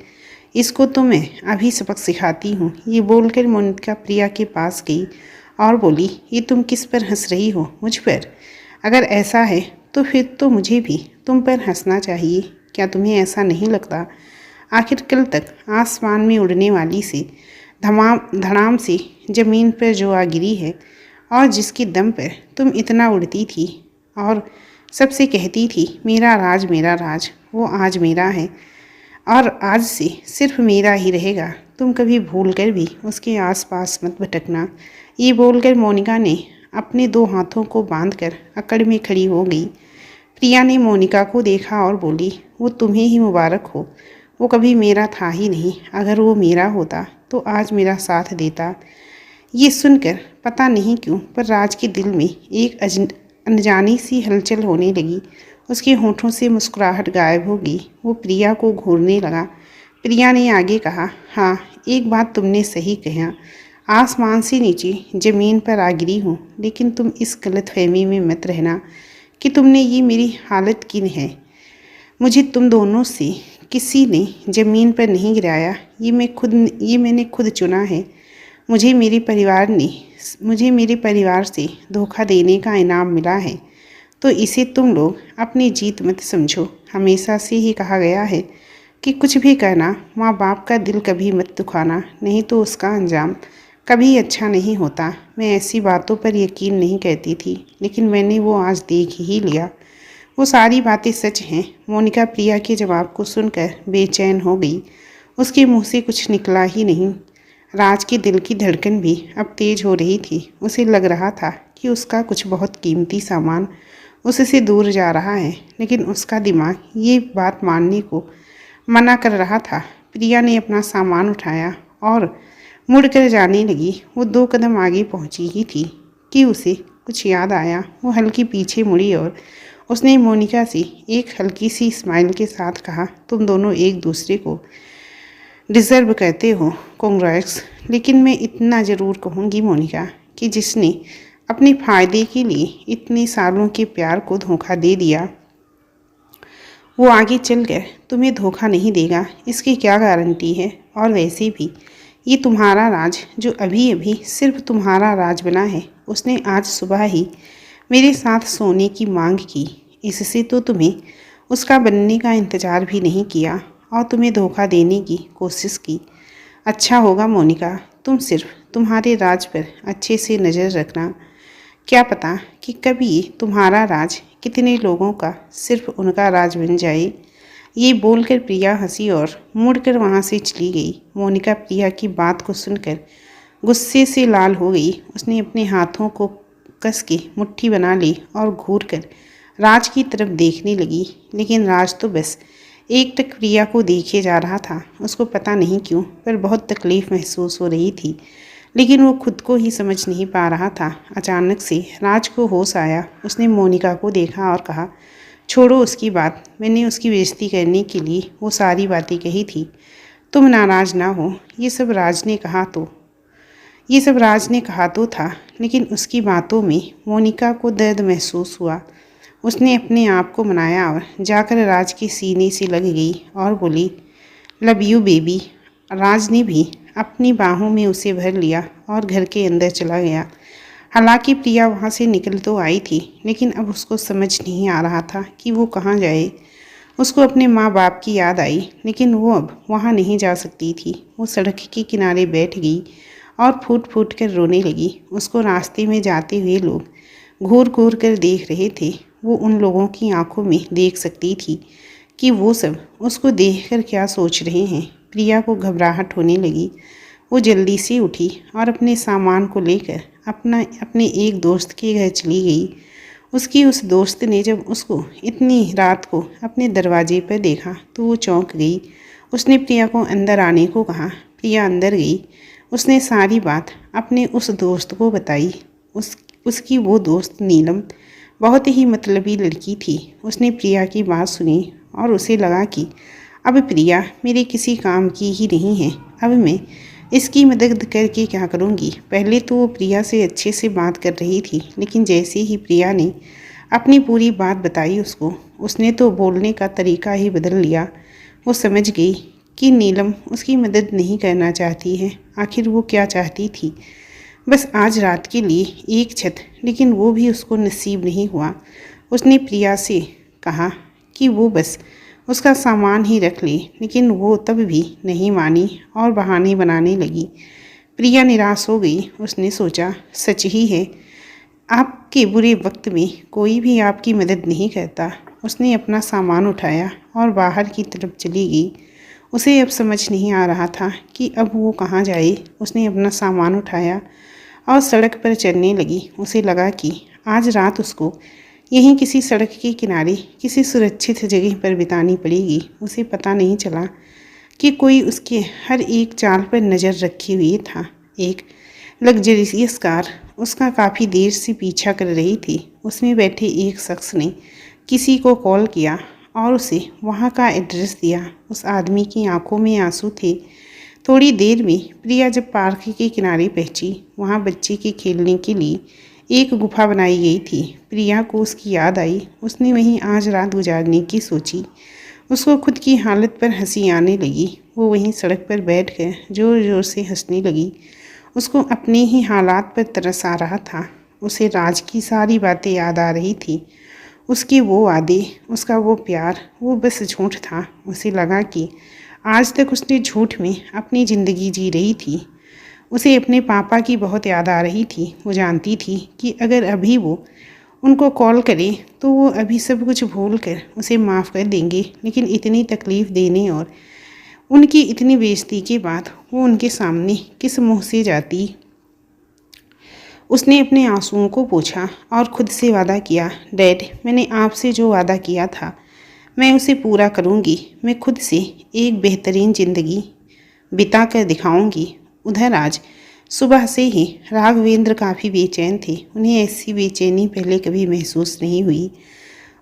इसको तो मैं अभी सबक सिखाती हूँ। ये बोलकर मोनिका प्रिया के पास गई और बोली, ये तुम किस पर हंस रही हो? मुझ पर? अगर ऐसा है तो फिर तो मुझे भी तुम पर हंसना चाहिए। क्या तुम्हें ऐसा नहीं लगता? आखिर कल तक आसमान में उड़ने वाली से धड़ाम से ज़मीन पर जो आ गिरी है और जिसके दम पर तुम इतना उड़ती थी और सबसे कहती थी मेरा राज, वो आज मेरा है और आज से सिर्फ मेरा ही रहेगा। तुम कभी भूल कर भी उसके आसपास मत भटकना। ये बोलकर मोनिका ने अपने 2 हाथों को बांधकर अकड़ में खड़ी हो गई। प्रिया ने मोनिका को देखा और बोली, वो तुम्हें ही मुबारक हो। वो कभी मेरा था ही नहीं। अगर वो मेरा होता तो आज मेरा साथ देता। ये सुनकर पता नहीं क्यों पर राज के दिल में एक अनजानी सी हलचल होने लगी। उसके होठों से मुस्कुराहट गायब हो गई। वो प्रिया को घूरने लगा। प्रिया ने आगे कहा, हाँ, एक बात तुमने सही कहा। आसमान से नीचे ज़मीन पर आ गिरी हूँ, लेकिन तुम इस गलतफहमी में मत रहना कि तुमने ये मेरी हालत की है। मुझे तुम दोनों से किसी ने ज़मीन पर नहीं गिराया। ये मैंने खुद चुना है। मुझे मेरे परिवार से धोखा देने का इनाम मिला है, तो इसे तुम लोग अपनी जीत मत समझो। हमेशा से ही कहा गया है कि कुछ भी करना, माँ बाप का दिल कभी मत दुखाना, नहीं तो उसका अंजाम कभी अच्छा नहीं होता। मैं ऐसी बातों पर यकीन नहीं करती थी, लेकिन मैंने वो आज देख ही लिया। वो सारी बातें सच हैं। मोनिका प्रिया के जवाब को सुनकर बेचैन हो गई। उसके मुंह से कुछ निकला ही नहीं। राज के दिल की धड़कन भी अब तेज हो रही थी। उसे लग रहा था कि उसका कुछ बहुत कीमती सामान उससे दूर जा रहा है, लेकिन उसका दिमाग ये बात मानने को मना कर रहा था। प्रिया ने अपना सामान उठाया और मुड़कर जाने लगी। वो 2 कदम आगे पहुंची ही थी कि उसे कुछ याद आया। वो हल्की पीछे मुड़ी और उसने मोनिका से एक हल्की सी स्माइल के साथ कहा, तुम दोनों एक दूसरे को डिज़र्व करते हो, कांग्रेट्स। लेकिन मैं इतना ज़रूर कहूँगी मोनिका कि जिसने अपने फ़ायदे के लिए इतने सालों के प्यार को धोखा दे दिया, वो आगे चलकर तुम्हें धोखा नहीं देगा, इसकी क्या गारंटी है। और वैसे भी ये तुम्हारा राज जो अभी अभी सिर्फ तुम्हारा राज बना है, उसने आज सुबह ही मेरे साथ सोने की मांग की। इससे तो तुम्हें उसका बनने का इंतज़ार भी नहीं किया और तुम्हें धोखा देने की कोशिश की। अच्छा होगा मोनिका, तुम सिर्फ तुम्हारे राज पर अच्छे से नज़र रखना। क्या पता कि कभी तुम्हारा राज कितने लोगों का सिर्फ उनका राज बन जाए। ये बोलकर प्रिया हंसी और मुड़कर वहाँ से चली गई। मोनिका प्रिया की बात को सुनकर गुस्से से लाल हो गई। उसने अपने हाथों को कस के मुट्ठी बना ली और घूर कर राज की तरफ देखने लगी। लेकिन राज तो बस एकटक प्रिया को देखे जा रहा था। उसको पता नहीं क्यों पर बहुत तकलीफ़ महसूस हो रही थी, लेकिन वो खुद को ही समझ नहीं पा रहा था। अचानक से राज को होश आया। उसने मोनिका को देखा और कहा, छोड़ो उसकी बात, मैंने उसकी बेइज्जती करने के लिए वो सारी बातें कही थी। तुम नाराज़ ना हो, ये सब राज ने कहा तो था। लेकिन उसकी बातों में मोनिका को दर्द महसूस हुआ। उसने अपने आप को मनाया और जाकर राज के सीने से लग गई और बोली, लव यू बेबी। राज ने भी अपनी बाहों में उसे भर लिया और घर के अंदर चला गया। हालांकि प्रिया वहाँ से निकल तो आई थी, लेकिन अब उसको समझ नहीं आ रहा था कि वो कहाँ जाए। उसको अपने माँ बाप की याद आई, लेकिन वो अब वहाँ नहीं जा सकती थी। वो सड़क के किनारे बैठ गई और फूट फूट कर रोने लगी। उसको रास्ते में जाते हुए लोग घूर घूर कर देख रहे थे। वो उन लोगों की आंखों में देख सकती थी कि वो सब उसको देखकर क्या सोच रहे हैं। प्रिया को घबराहट होने लगी। वो जल्दी से उठी और अपने सामान को लेकर अपने एक दोस्त के घर चली गई। उसकी उस दोस्त ने जब उसको इतनी रात को अपने दरवाजे पर देखा तो वो चौंक गई। उसने प्रिया को अंदर आने को कहा। प्रिया अंदर गई। उसने सारी बात अपने उस दोस्त को बताई। उसकी वो दोस्त नीलम बहुत ही मतलबी लड़की थी। उसने प्रिया की बात सुनी और उसे लगा कि अब प्रिया मेरे किसी काम की ही नहीं है। अब मैं इसकी मदद करके क्या करूँगी। पहले तो वो प्रिया से अच्छे से बात कर रही थी, लेकिन जैसे ही प्रिया ने अपनी पूरी बात बताई उसने तो बोलने का तरीका ही बदल लिया। वो समझ गई कि नीलम उसकी मदद नहीं करना चाहती है। आखिर वो क्या चाहती थी? बस आज रात के लिए एक छत, लेकिन वो भी उसको नसीब नहीं हुआ। उसने प्रिया से कहा कि वो बस उसका सामान ही रख ले, लेकिन वो तब भी नहीं मानी और बहाने बनाने लगी। प्रिया निराश हो गई। उसने सोचा, सच ही है, आपके बुरे वक्त में कोई भी आपकी मदद नहीं करता। उसने अपना सामान उठाया और बाहर की तरफ चली गई। उसे अब समझ नहीं आ रहा था कि अब वो कहाँ जाए। उसने अपना सामान उठाया और सड़क पर चलने लगी। उसे लगा कि आज रात उसको यहीं किसी सड़क के किनारे किसी सुरक्षित जगह पर बितानी पड़ेगी। उसे पता नहीं चला कि कोई उसके हर एक चाल पर नज़र रखे हुए था। एक लग्जरियस कार उसका काफ़ी देर से पीछा कर रही थी। उसमें बैठे एक शख्स ने किसी को कॉल किया और उसे वहाँ का एड्रेस दिया। उस आदमी की आंखों में आंसू थे। थोड़ी देर में प्रिया जब पार्क के किनारे पहुंची, वहाँ बच्चे के खेलने के लिए एक गुफा बनाई गई थी। प्रिया को उसकी याद आई। उसने वहीं आज रात गुजारने की सोची। उसको खुद की हालत पर हंसी आने लगी। वो वहीं सड़क पर बैठ कर ज़ोर ज़ोर से हंसने लगी। उसको अपने ही हालात पर तरस आ रहा था। उसे राज की सारी बातें याद आ रही थी। उसके वो वादे, उसका वो प्यार, वो बस झूठ था। उसे लगा कि आज तक उसने झूठ में अपनी ज़िंदगी जी रही थी। उसे अपने पापा की बहुत याद आ रही थी। वो जानती थी कि अगर अभी वो उनको कॉल करे तो वो अभी सब कुछ भूल कर उसे माफ़ कर देंगे, लेकिन इतनी तकलीफ़ देने और उनकी इतनी बेइज्जती के बाद वो उनके सामने किस मुँह से जाती। उसने अपने आंसुओं को पोंछा और खुद से वादा किया, डैड, मैंने आपसे जो वादा किया था मैं उसे पूरा करूँगी। मैं खुद से एक बेहतरीन ज़िंदगी बिता कर दिखाऊँगी। उधर आज सुबह से ही राघवेंद्र काफ़ी बेचैन थे। उन्हें ऐसी बेचैनी पहले कभी महसूस नहीं हुई।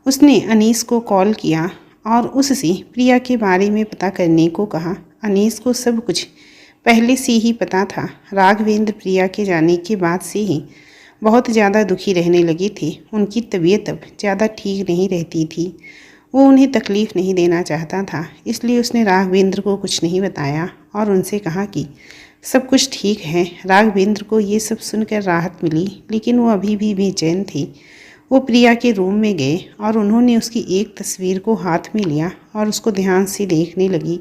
उसने अनीस को कॉल किया और उससे प्रिया के बारे में पता करने को कहा। अनीस को सब कुछ पहले से ही पता था। राघवेंद्र प्रिया के जाने के बाद से ही बहुत ज़्यादा दुखी रहने लगे थे। उनकी तबीयत अब ज़्यादा ठीक नहीं रहती थी। वो उन्हें तकलीफ़ नहीं देना चाहता था, इसलिए उसने राघवेंद्र को कुछ नहीं बताया और उनसे कहा कि सब कुछ ठीक है। राघवेंद्र को ये सब सुनकर राहत मिली, लेकिन वो अभी भी बेचैन थे। वो प्रिया के रूम में गए और उन्होंने उसकी एक तस्वीर को हाथ में लिया और उसको ध्यान से देखने लगी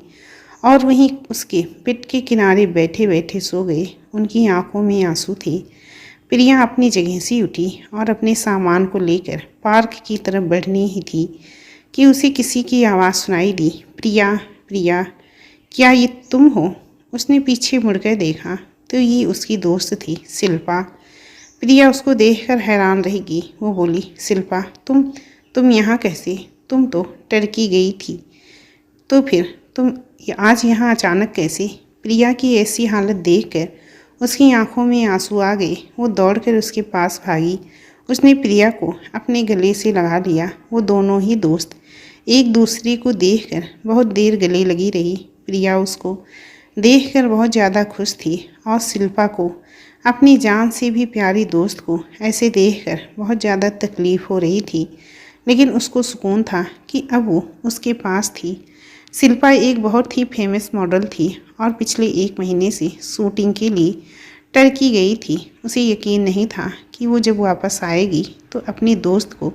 और वहीं उसके बेड के किनारे बैठे बैठे सो गए। उनकी आंखों में आंसू थे। प्रिया अपनी जगह से उठी और अपने सामान को लेकर पार्क की तरफ बढ़नी ही थी कि उसे किसी की आवाज़ सुनाई दी। प्रिया, प्रिया, क्या ये तुम हो? उसने पीछे मुड़कर देखा तो ये उसकी दोस्त थी, शिल्पा। प्रिया उसको देखकर हैरान रहेगी। वो बोली, शिल्पा, तुम यहाँ कैसे? तुम तो टर्की गई थी, तो फिर तुम आज यहाँ अचानक कैसे? प्रिया की ऐसी हालत देखकर उसकी आंखों में आंसू आ गए। वो दौड़कर उसके पास भागी। उसने प्रिया को अपने गले से लगा लिया। वो दोनों ही दोस्त एक दूसरे को देखकर बहुत देर गले लगी रही। प्रिया उसको देखकर बहुत ज़्यादा खुश थी और शिल्पा को, अपनी जान से भी प्यारी दोस्त को ऐसे देखकर बहुत ज़्यादा तकलीफ़ हो रही थी, लेकिन उसको सुकून था कि अब वो उसके पास थी। शिल्पा एक बहुत ही फेमस मॉडल थी और पिछले 1 महीने से शूटिंग के लिए टर्की गई थी। उसे यकीन नहीं था कि वो जब वापस आएगी तो अपनी दोस्त को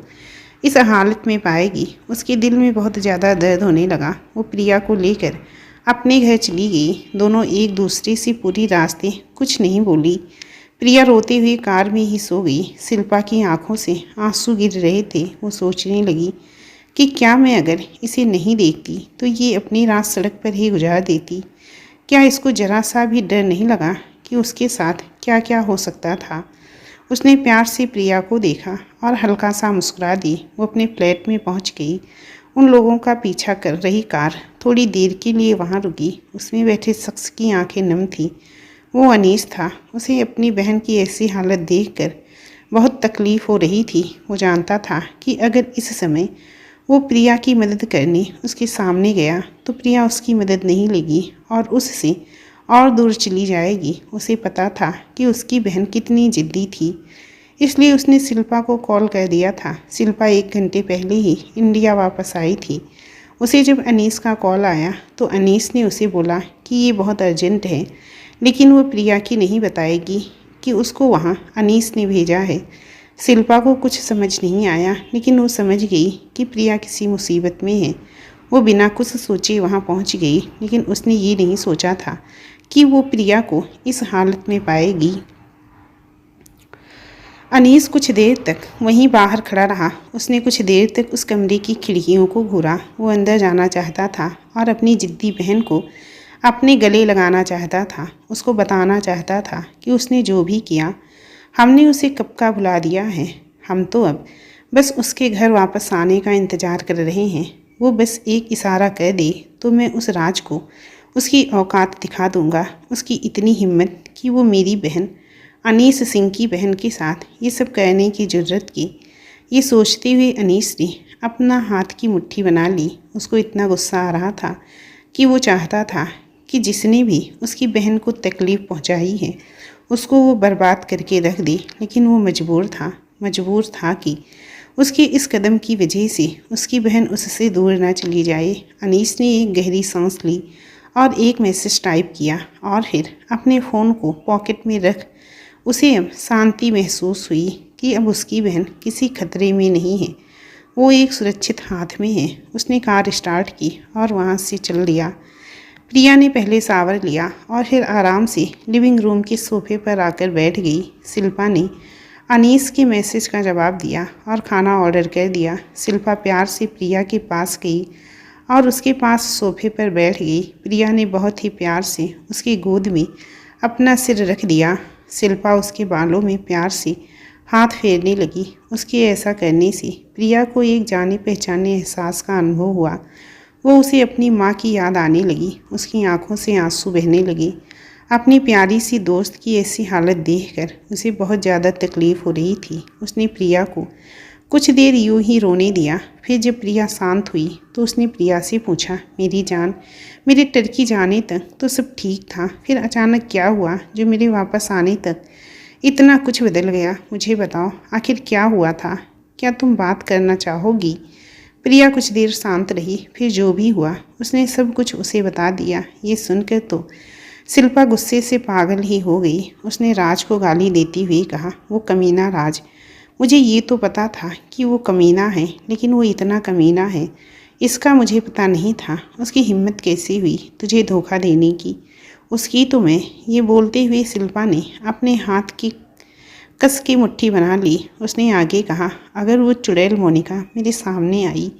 इस हालत में पाएगी। उसके दिल में बहुत ज़्यादा दर्द होने लगा। वो प्रिया को लेकर अपने घर चली गई। दोनों एक दूसरे से पूरी रास्ते कुछ नहीं बोली। प्रिया रोते हुए कार में ही सो गई। शिल्पा की आंखों से आंसू गिर रहे थे। वो सोचने लगी कि क्या मैं अगर इसे नहीं देखती तो ये अपनी रात सड़क पर ही गुजार देती। क्या इसको जरा सा भी डर नहीं लगा कि उसके साथ क्या क्या हो सकता था? उसने प्यार से प्रिया को देखा और हल्का सा मुस्कुरा दी। वो अपने फ्लैट में पहुंच गई। उन लोगों का पीछा कर रही कार थोड़ी देर के लिए वहां रुकी। उसमें बैठे शख्स की आंखें नम थीं। वो अनीस था। उसे अपनी बहन की ऐसी हालत देखकर बहुत तकलीफ़ हो रही थी। वो जानता था कि अगर इस समय वो प्रिया की मदद करने उसके सामने गया तो प्रिया उसकी मदद नहीं लेगी और उससे और दूर चली जाएगी। उसे पता था कि उसकी बहन कितनी जिद्दी थी, इसलिए उसने शिल्पा को कॉल कर दिया था। शिल्पा 1 घंटे पहले ही इंडिया वापस आई थी। उसे जब अनीस का कॉल आया तो अनीस ने उसे बोला कि ये बहुत अर्जेंट है, लेकिन वो प्रिया की नहीं बताएगी कि उसको वहाँ अनीस ने भेजा है। शिल्पा को कुछ समझ नहीं आया, लेकिन वो समझ गई कि प्रिया किसी मुसीबत में है। वो बिना कुछ सोचे वहाँ पहुँच गई, लेकिन उसने ये नहीं सोचा था कि वो प्रिया को इस हालत में पाएगी। अनीस कुछ देर तक वहीं बाहर खड़ा रहा। उसने कुछ देर तक उस कमरे की खिड़कियों को घूरा। वो अंदर जाना चाहता था और अपनी जिद्दी बहन को अपने गले लगाना चाहता था। उसको बताना चाहता था कि उसने जो भी किया, हमने उसे कब का भुला दिया है। हम तो अब बस उसके घर वापस आने का इंतज़ार कर रहे हैं। वो बस एक इशारा कर दे तो मैं उस राज को उसकी औकात दिखा दूंगा। उसकी इतनी हिम्मत कि वो मेरी बहन अनीस सिंह की बहन के साथ ये सब करने की ज़रूरत की। ये सोचते हुए अनीस ने अपना हाथ की मुट्ठी बना ली। उसको इतना गुस्सा आ रहा था कि वो चाहता था कि जिसने भी उसकी बहन को तकलीफ़ पहुंचाई है उसको वो बर्बाद करके रख दे, लेकिन वो मजबूर था कि उसके इस कदम की वजह से उसकी बहन उससे दूर ना चली जाए। अनीस ने एक गहरी सांस ली और एक मैसेज टाइप किया और फिर अपने फ़ोन को पॉकेट में रख उसे अब शांति महसूस हुई कि अब उसकी बहन किसी खतरे में नहीं है। वो एक सुरक्षित हाथ में है। उसने कार स्टार्ट की और वहाँ से चल दिया। प्रिया ने पहले शावर लिया और फिर आराम से लिविंग रूम के सोफे पर आकर बैठ गई। शिल्पा ने अनीस के मैसेज का जवाब दिया और खाना ऑर्डर कर दिया। शिल्पा प्यार से प्रिया के पास गई और उसके पास सोफे पर बैठ गई। प्रिया ने बहुत ही प्यार से उसकी गोद में अपना सिर रख दिया। शिल्पा उसके बालों में प्यार से हाथ फेरने लगी। उसके ऐसा करने से प्रिया को एक जाने पहचाने एहसास का अनुभव हुआ। वो उसे अपनी माँ की याद आने लगी। उसकी आंखों से आंसू बहने लगे। अपनी प्यारी सी दोस्त की ऐसी हालत देखकर उसे बहुत ज़्यादा तकलीफ़ हो रही थी। उसने प्रिया को कुछ देर यूं ही रोने दिया। फिर जब प्रिया शांत हुई तो उसने प्रिया से पूछा, मेरी जान, मेरे टर्की जाने तक तो सब ठीक था, फिर अचानक क्या हुआ जो मेरे वापस आने तक इतना कुछ बदल गया? मुझे बताओ, आखिर क्या हुआ था? क्या तुम बात करना चाहोगी? प्रिया कुछ देर शांत रही। फिर जो भी हुआ उसने सब कुछ उसे बता दिया। ये सुनकर तो शिल्पा गुस्से से पागल ही हो गई। उसने राज को गाली देती हुई कहा, वो कमीना राज, मुझे ये तो पता था कि वो कमीना है, लेकिन वो इतना कमीना है इसका मुझे पता नहीं था। उसकी हिम्मत कैसी हुई तुझे धोखा देने की? उसकी तो मैं। ये बोलते हुए शिल्पा ने अपने हाथ की कस की मुट्ठी बना ली। उसने आगे कहा, अगर वो चुड़ैल मोनिका मेरे सामने आई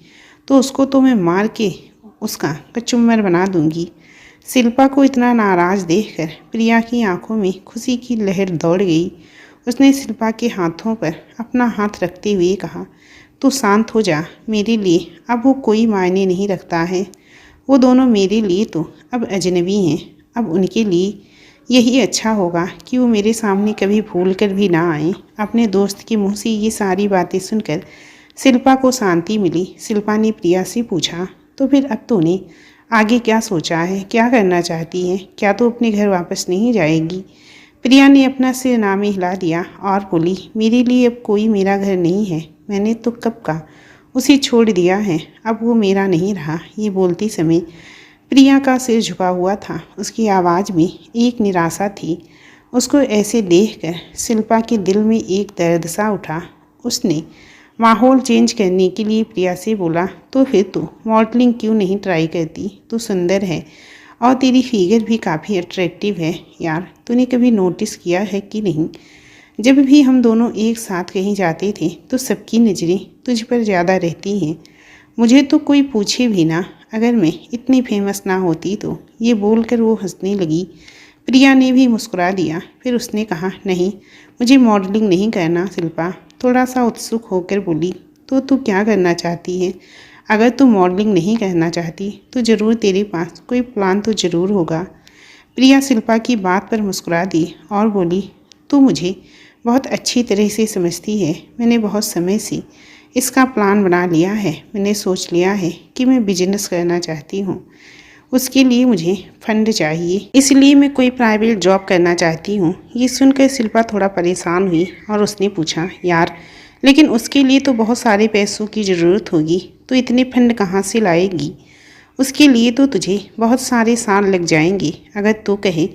तो उसको तो मैं मार के उसका कचुम्बर बना दूंगी। शिल्पा को इतना नाराज देखकर प्रिया की आंखों में खुशी की लहर दौड़ गई। उसने शिल्पा के हाथों पर अपना हाथ रखते हुए कहा, तू शांत हो जा। मेरे लिए अब वो कोई मायने नहीं रखता है। वो दोनों मेरे लिए तो अब अजनबी हैं। अब उनके लिए यही अच्छा होगा कि वो मेरे सामने कभी भूल कर भी ना आए। अपने दोस्त के मुंह से ये सारी बातें सुनकर शिल्पा को शांति मिली। शिल्पा ने प्रिया से पूछा, तो फिर अब तूने आगे क्या सोचा है? क्या करना चाहती है? क्या तो अपने घर वापस नहीं जाएगी? प्रिया ने अपना सिर ना में हिला दिया और बोली, मेरे लिए अब कोई मेरा घर नहीं है। मैंने तो कब का उसे छोड़ दिया है, अब वो मेरा नहीं रहा। ये बोलते समय प्रिया का सिर झुका हुआ था। उसकी आवाज़ में एक निराशा थी। उसको ऐसे देखकर शिल्पा के दिल में एक दर्द सा उठा। उसने माहौल चेंज करने के लिए प्रिया से बोला, तो फिर तू मॉडलिंग क्यों नहीं ट्राई करती? तू सुंदर है और तेरी फिगर भी काफ़ी अट्रैक्टिव है। यार, तूने कभी नोटिस किया है कि नहीं, जब भी हम दोनों एक साथ कहीं जाते थे तो सबकी नज़रें तुझ पर ज़्यादा रहती हैं। मुझे तो कोई पूछे भी ना अगर मैं इतनी फेमस ना होती तो। ये बोलकर वो हंसने लगी। प्रिया ने भी मुस्कुरा दिया। फिर उसने कहा, नहीं, मुझे मॉडलिंग नहीं करना। शिल्पा थोड़ा सा उत्सुक होकर बोली, तो तू क्या करना चाहती है? अगर तू मॉडलिंग नहीं करना चाहती तो ज़रूर तेरे पास कोई प्लान तो ज़रूर होगा। प्रिया शिल्पा की बात पर मुस्कुरा दी और बोली, तू मुझे बहुत अच्छी तरह से समझती है। मैंने बहुत समय से इसका प्लान बना लिया है। मैंने सोच लिया है कि मैं बिजनेस करना चाहती हूँ। उसके लिए मुझे फंड चाहिए, इसलिए मैं कोई प्राइवेट जॉब करना चाहती हूँ। ये सुनकर शिल्पा थोड़ा परेशान हुई और उसने पूछा, यार, लेकिन उसके लिए तो बहुत सारे पैसों की ज़रूरत होगी, तो इतने फंड कहाँ से लाएगी? उसके लिए तो तुझे बहुत सारे साल लग जाएंगे। अगर तू कहे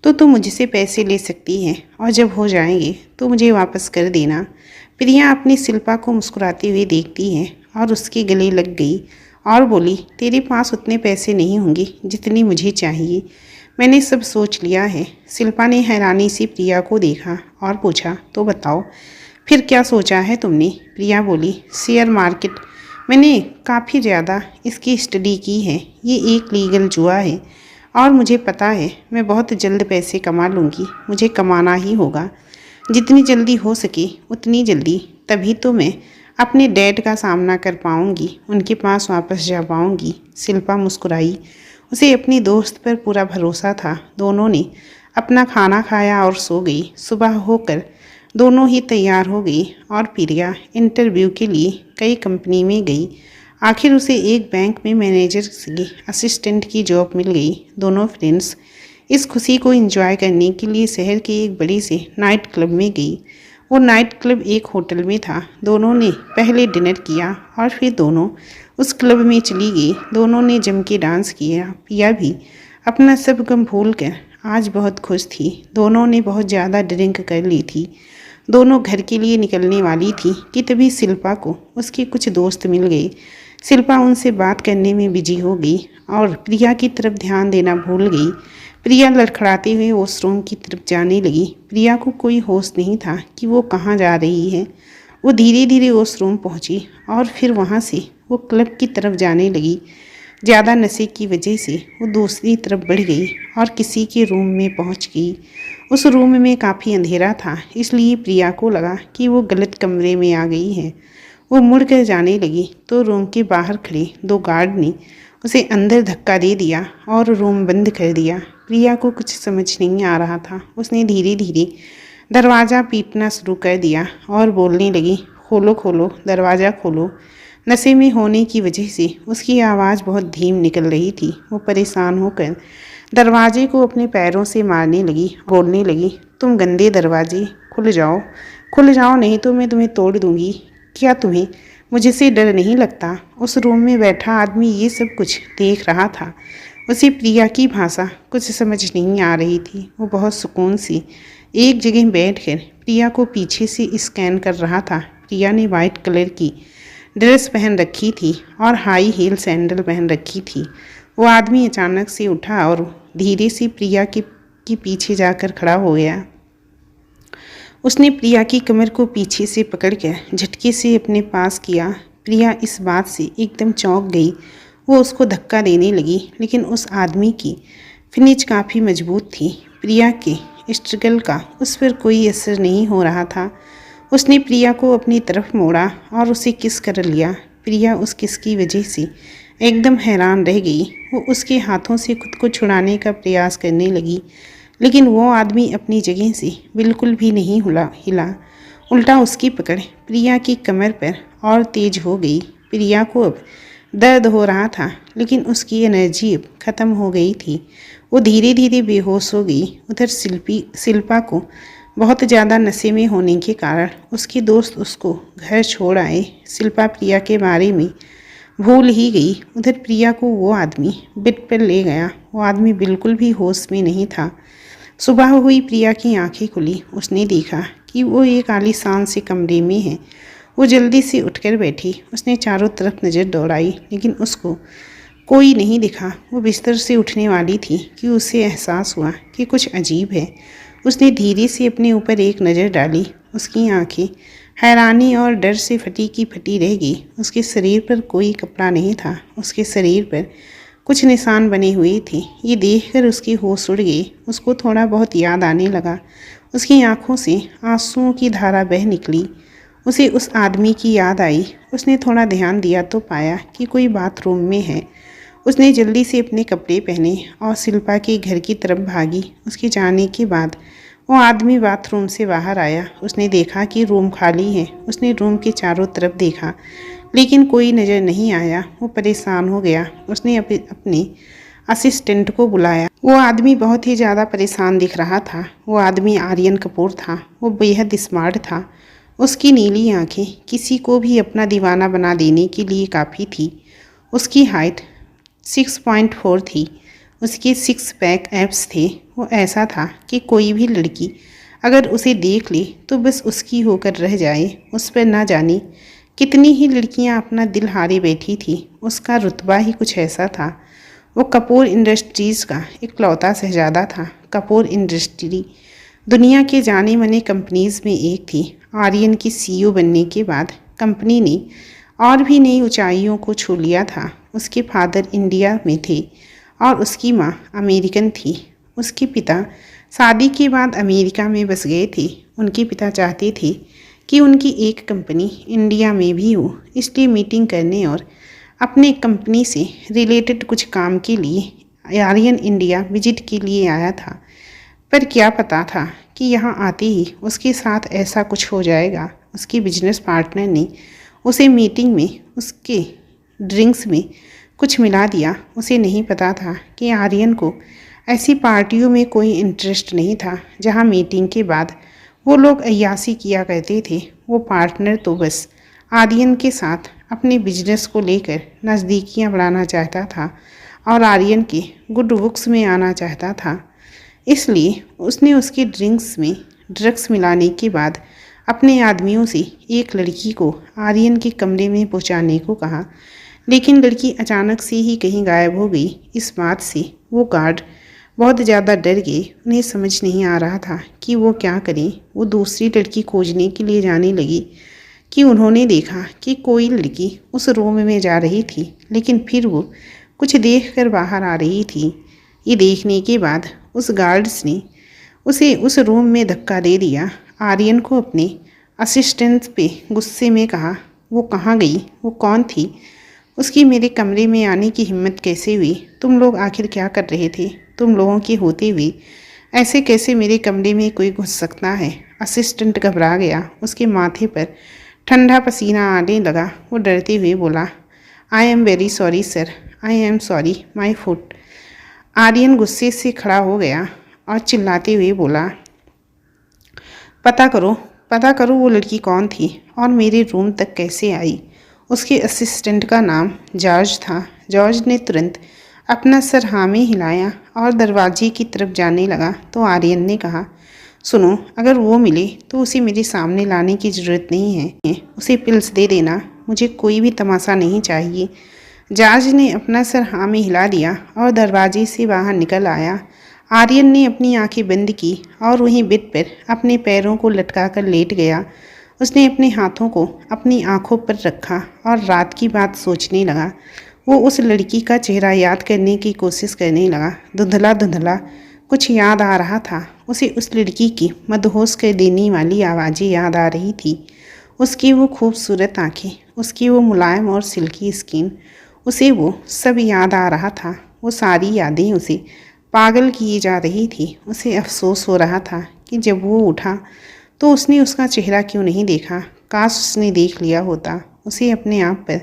तो तू मुझसे पैसे ले सकती है और जब हो जाएंगे तो मुझे वापस कर देना। प्रिया अपनी शिल्पा को मुस्कुराते हुए देखती है और उसके गले लग गई और बोली, तेरे पास उतने पैसे नहीं होंगे जितनी मुझे चाहिए। मैंने सब सोच लिया है। शिल्पा ने हैरानी से प्रिया को देखा और पूछा, तो बताओ फिर क्या सोचा है तुमने? प्रिया बोली, शेयर मार्केट। मैंने काफ़ी ज़्यादा इसकी स्टडी की है। ये एक लीगल जुआ है और मुझे पता है मैं बहुत जल्द पैसे कमा लूँगी। मुझे कमाना ही होगा, जितनी जल्दी हो सके उतनी जल्दी। तभी तो मैं अपने डैड का सामना कर पाऊँगी, उनके पास वापस जा पाऊँगी। शिल्पा मुस्कुराई। उसे अपनी दोस्त पर पूरा भरोसा था। दोनों ने अपना खाना खाया और सो गई। सुबह होकर दोनों ही तैयार हो गई और प्रिया इंटरव्यू के लिए कई कंपनी में गई। आखिर उसे एक बैंक में मैनेजर की असिस्टेंट की जॉब मिल गई। दोनों फ्रेंड्स इस खुशी को एंजॉय करने के लिए शहर के एक बड़े से नाइट क्लब में गई। वो नाइट क्लब एक होटल में था। दोनों ने पहले डिनर किया और फिर दोनों उस क्लब में चली गई। दोनों ने जम के डांस किया। प्रिया भी अपना सब गम भूल कर आज बहुत खुश थी। दोनों ने बहुत ज़्यादा ड्रिंक कर ली थी। दोनों घर के लिए निकलने वाली थी कि तभी शिल्पा को उसके कुछ दोस्त मिल गए। शिल्पा उनसे बात करने में बिजी हो गई और प्रिया की तरफ ध्यान देना भूल गई। प्रिया लड़खड़ाते हुए वॉशरूम की तरफ जाने लगी। प्रिया को कोई होश नहीं था कि वो कहाँ जा रही है। वो धीरे धीरे वॉशरूम पहुँची और फिर वहाँ से वो क्लब की तरफ जाने लगी। ज़्यादा नशे की वजह से वो दूसरी तरफ बढ़ गई और किसी के रूम में पहुँच गई। उस रूम में काफ़ी अंधेरा था, इसलिए प्रिया को लगा कि वो गलत कमरे में आ गई है। वो मुड़कर जाने लगी तो रूम के बाहर खड़े दो गार्ड ने उसे अंदर धक्का दे दिया और रूम बंद कर दिया। प्रिया को कुछ समझ नहीं आ रहा था। उसने धीरे धीरे दरवाज़ा पीटना शुरू कर दिया और बोलने लगी, खोलो खोलो, दरवाज़ा खोलो। नशे में होने की वजह से उसकी आवाज़ बहुत धीम निकल रही थी। वो परेशान होकर दरवाजे को अपने पैरों से मारने लगी, बोलने लगी, तुम गंदे दरवाजे, खुल जाओ नहीं तो मैं तुम्हें तोड़ दूंगी। क्या तुम्हें मुझसे डर नहीं लगता? उस रूम में बैठा आदमी ये सब कुछ देख रहा था। उसे प्रिया की भाषा कुछ समझ नहीं आ रही थी। वो बहुत सुकून से एक जगह बैठकर प्रिया को पीछे से स्कैन कर रहा था। प्रिया ने वाइट कलर की ड्रेस पहन रखी थी और हाई हील सैंडल पहन रखी थी। वो आदमी अचानक से उठा और धीरे से प्रिया के पीछे जाकर खड़ा हो गया। उसने प्रिया की कमर को पीछे से पकड़कर झटके से अपने पास किया। प्रिया इस बात से एकदम चौंक गई। वो उसको धक्का देने लगी, लेकिन उस आदमी की फिनिश काफ़ी मजबूत थी। प्रिया के स्ट्रगल का उस पर कोई असर नहीं हो रहा था। उसने प्रिया को अपनी तरफ मोड़ा और उसे किस कर लिया। प्रिया उस किस की वजह से एकदम हैरान रह गई। वो उसके हाथों से खुद को छुड़ाने का प्रयास करने लगी, लेकिन वो आदमी अपनी जगह से बिल्कुल भी नहीं हिला। उल्टा उसकी पकड़ प्रिया की कमर पर और तेज हो गई। प्रिया को अब दर्द हो रहा था, लेकिन उसकी एनर्जी अब ख़त्म हो गई थी। वो धीरे धीरे बेहोश हो गई। उधर शिल्पा को बहुत ज़्यादा नशे में होने के कारण उसके दोस्त उसको घर छोड़ आए। शिल्पा प्रिया के बारे में भूल ही गई। उधर प्रिया को वो आदमी बेड पर ले गया। वो आदमी बिल्कुल भी होश में नहीं था। सुबह हुई, प्रिया की आंखें खुली। उसने देखा कि वो एक आलीशान से कमरे में है। वो जल्दी से उठकर बैठी। उसने चारों तरफ नज़र दौड़ाई, लेकिन उसको कोई नहीं दिखा। वो बिस्तर से उठने वाली थी कि उसे एहसास हुआ कि कुछ अजीब है। उसने धीरे से अपने ऊपर एक नज़र डाली। उसकी आंखें हैरानी और डर से फटी की फटी रह गई। उसके शरीर पर कोई कपड़ा नहीं था। उसके शरीर पर कुछ निशान बने हुए थे। ये देखकर उसके होश उड़ गए। उसको थोड़ा बहुत याद आने लगा। उसकी आंखों से आंसुओं की धारा बह निकली। उसे उस आदमी की याद आई। उसने थोड़ा ध्यान दिया तो पाया कि कोई बाथरूम में है। उसने जल्दी से अपने कपड़े पहने और शिल्पा के घर की तरफ भागी। उसके जाने के बाद वो आदमी बाथरूम से बाहर आया। उसने देखा कि रूम खाली है। उसने रूम के चारों तरफ देखा, लेकिन कोई नज़र नहीं आया। वो परेशान हो गया। उसने अपने असिस्टेंट को बुलाया। वो आदमी बहुत ही ज़्यादा परेशान दिख रहा था। वो आदमी आर्यन कपूर था। वो बेहद स्मार्ट था। उसकी नीली आंखें किसी को भी अपना दीवाना बना देने के लिए काफ़ी थी। उसकी हाइट 6.4 थी। उसके 6 पैक एब्स थे। वो ऐसा था कि कोई भी लड़की अगर उसे देख ले तो बस उसकी होकर रह जाए। उस पर ना जाने कितनी ही लड़कियां अपना दिल हारे बैठी थी। उसका रुतबा ही कुछ ऐसा था। वो कपूर इंडस्ट्रीज़ का इकलौता शहजादा था। कपूर इंडस्ट्री दुनिया के जाने माने कंपनीज़ में एक थी। आर्यन की सीईओ बनने के बाद कंपनी ने और भी नई ऊंचाइयों को छू लिया था। उसके फादर इंडिया में थे और उसकी माँ अमेरिकन थी। उसके पिता शादी के बाद अमेरिका में बस गए थे। उनके पिता चाहते थे कि उनकी एक कंपनी इंडिया में भी हो, इसलिए मीटिंग करने और अपने कंपनी से रिलेटेड कुछ काम के लिए आर्यन इंडिया विजिट के लिए आया था। पर क्या पता था कि यहाँ आते ही उसके साथ ऐसा कुछ हो जाएगा। उसके बिजनेस पार्टनर ने उसे मीटिंग में उसके ड्रिंक्स में कुछ मिला दिया। उसे नहीं पता था कि आर्यन को ऐसी पार्टियों में कोई इंटरेस्ट नहीं था जहाँ मीटिंग के बाद वो लोग अय्यासी किया करते थे। वो पार्टनर तो बस आर्यन के साथ अपने बिजनेस को लेकर नज़दीकियाँ बढ़ाना चाहता था और आर्यन के गुड बुक्स में आना चाहता था। इसलिए उसने उसके ड्रिंक्स में ड्रग्स मिलाने के बाद अपने आदमियों से एक लड़की को आर्यन के कमरे में पहुंचाने को कहा, लेकिन लड़की अचानक से ही कहीं गायब हो गई। इस बात से वो गार्ड बहुत ज़्यादा डर गए। उन्हें समझ नहीं आ रहा था कि वो क्या करें। वो दूसरी लड़की खोजने के लिए जाने लगी कि उन्होंने देखा कि कोई लड़की उस रूम में जा रही थी, लेकिन फिर वो कुछ देखकर बाहर आ रही थी। ये देखने के बाद उस गार्ड्स ने उसे उस रूम में धक्का दे दिया। आर्यन को अपने असिस्टेंट पे गुस्से में कहा, वो कहाँ गई? वो कौन थी? उसकी मेरे कमरे में आने की हिम्मत कैसे हुई? तुम लोग आखिर क्या कर रहे थे? तुम लोगों के होते हुए ऐसे कैसे मेरे कमरे में कोई घुस सकता है? असिस्टेंट घबरा गया। उसके माथे पर ठंडा पसीना आने लगा। वो डरते हुए बोला, I am very sorry sir, I am sorry, my foot. Aryan गुस्से से खड़ा हो गया और चिल्लाते हुए बोला, पता करो वो लड़की कौन थी और मेरे रूम तक कैसे आई। उसके असिस्टेंट का नाम जॉर्ज था। जॉर्ज ने तुरंत अपना सर हाँ में हिलाया और दरवाजे की तरफ जाने लगा तो आर्यन ने कहा, सुनो, अगर वो मिले तो उसे मेरे सामने लाने की ज़रूरत नहीं है। उसे पिल्स दे देना, मुझे कोई भी तमाशा नहीं चाहिए। जॉर्ज ने अपना सर हाँ में हिला दिया और दरवाजे से बाहर निकल आया। आर्यन ने अपनी आंखें बंद की और वहीं बेड पर अपने पैरों को लटकाकर लेट गया। उसने अपने हाथों को अपनी आंखों पर रखा और रात की बात सोचने लगा। वो उस लड़की का चेहरा याद करने की कोशिश करने लगा। धुंधला धुंधला कुछ याद आ रहा था। उसे उस लड़की की मदहोश कर देने वाली आवाज़ें याद आ रही थी। उसकी वो खूबसूरत आंखें, उसकी वो मुलायम और सिल्की स्किन, उसे वो सब याद आ रहा था। वो सारी यादें उसे पागल किए जा रही थी। उसे अफसोस हो रहा था कि जब वो उठा तो उसने उसका चेहरा क्यों नहीं देखा। काश उसने देख लिया होता। उसे अपने आप पर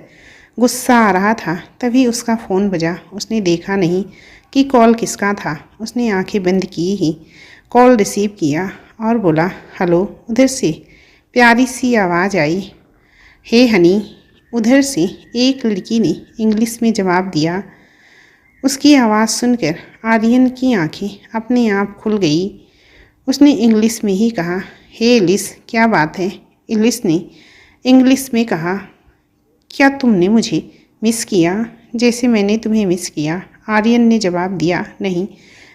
गुस्सा आ रहा था। तभी उसका फ़ोन बजा। उसने देखा नहीं कि कॉल किसका था। उसने आंखें बंद की ही कॉल रिसीव किया और बोला, हेलो। उधर से प्यारी सी आवाज़ आई, हे हनी। उधर से एक लड़की ने इंग्लिश में जवाब दिया। उसकी आवाज़ सुनकर आर्यन की आंखें अपने आप खुल गई। उसने इंग्लिश में ही कहा, हे एलिस, क्या बात है। एलिस ने इंग्लिश में कहा, क्या तुमने मुझे मिस किया जैसे मैंने तुम्हें मिस किया। आर्यन ने जवाब दिया, नहीं,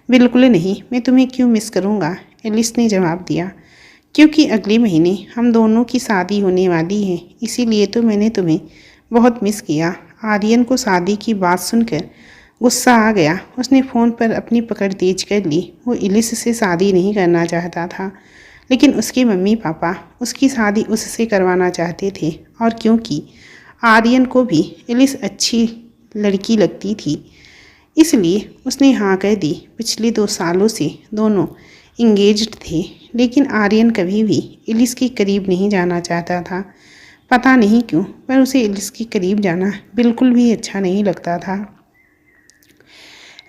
बिल्कुल नहीं, मैं तुम्हें क्यों मिस करूँगा। एलिस ने जवाब दिया, क्योंकि अगले महीने हम दोनों की शादी होने वाली है, इसीलिए तो मैंने तुम्हें बहुत मिस किया। आर्यन को शादी की बात सुनकर गुस्सा आ गया। उसने फ़ोन पर अपनी पकड़ तेज कर ली। वो एलिस से शादी नहीं करना चाहता था, लेकिन उसके मम्मी पापा उसकी शादी उससे करवाना चाहते थे। और क्योंकि आर्यन को भी एलिस अच्छी लड़की लगती थी, इसलिए उसने हाँ कह दी। पिछले 2 सालों से दोनों इंगेज्ड थे, लेकिन आर्यन कभी भी एलिस के करीब नहीं जाना चाहता था। पता नहीं क्यों, पर उसे एलिस के करीब जाना बिल्कुल भी अच्छा नहीं लगता था।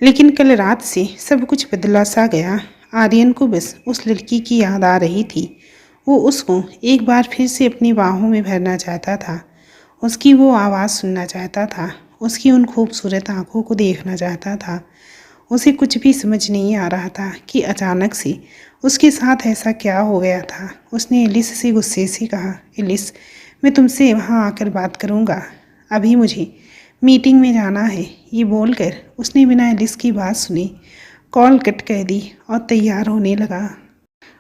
लेकिन कल रात से सब कुछ बदला सा गया। आर्यन को बस उस लड़की की याद आ रही थी। वो उसको एक बार फिर से अपनी बाहों में भरना चाहता था। उसकी वो आवाज़ सुनना चाहता था। उसकी उन खूबसूरत आंखों को देखना चाहता था। उसे कुछ भी समझ नहीं आ रहा था कि अचानक से उसके साथ ऐसा क्या हो गया था। उसने एलिस से गुस्से से कहा, एलिस, मैं तुमसे वहाँ आकर बात करूँगा, अभी मुझे मीटिंग में जाना है। ये बोलकर उसने बिना एलिस की बात सुनी कॉल कट कर दी और तैयार होने लगा।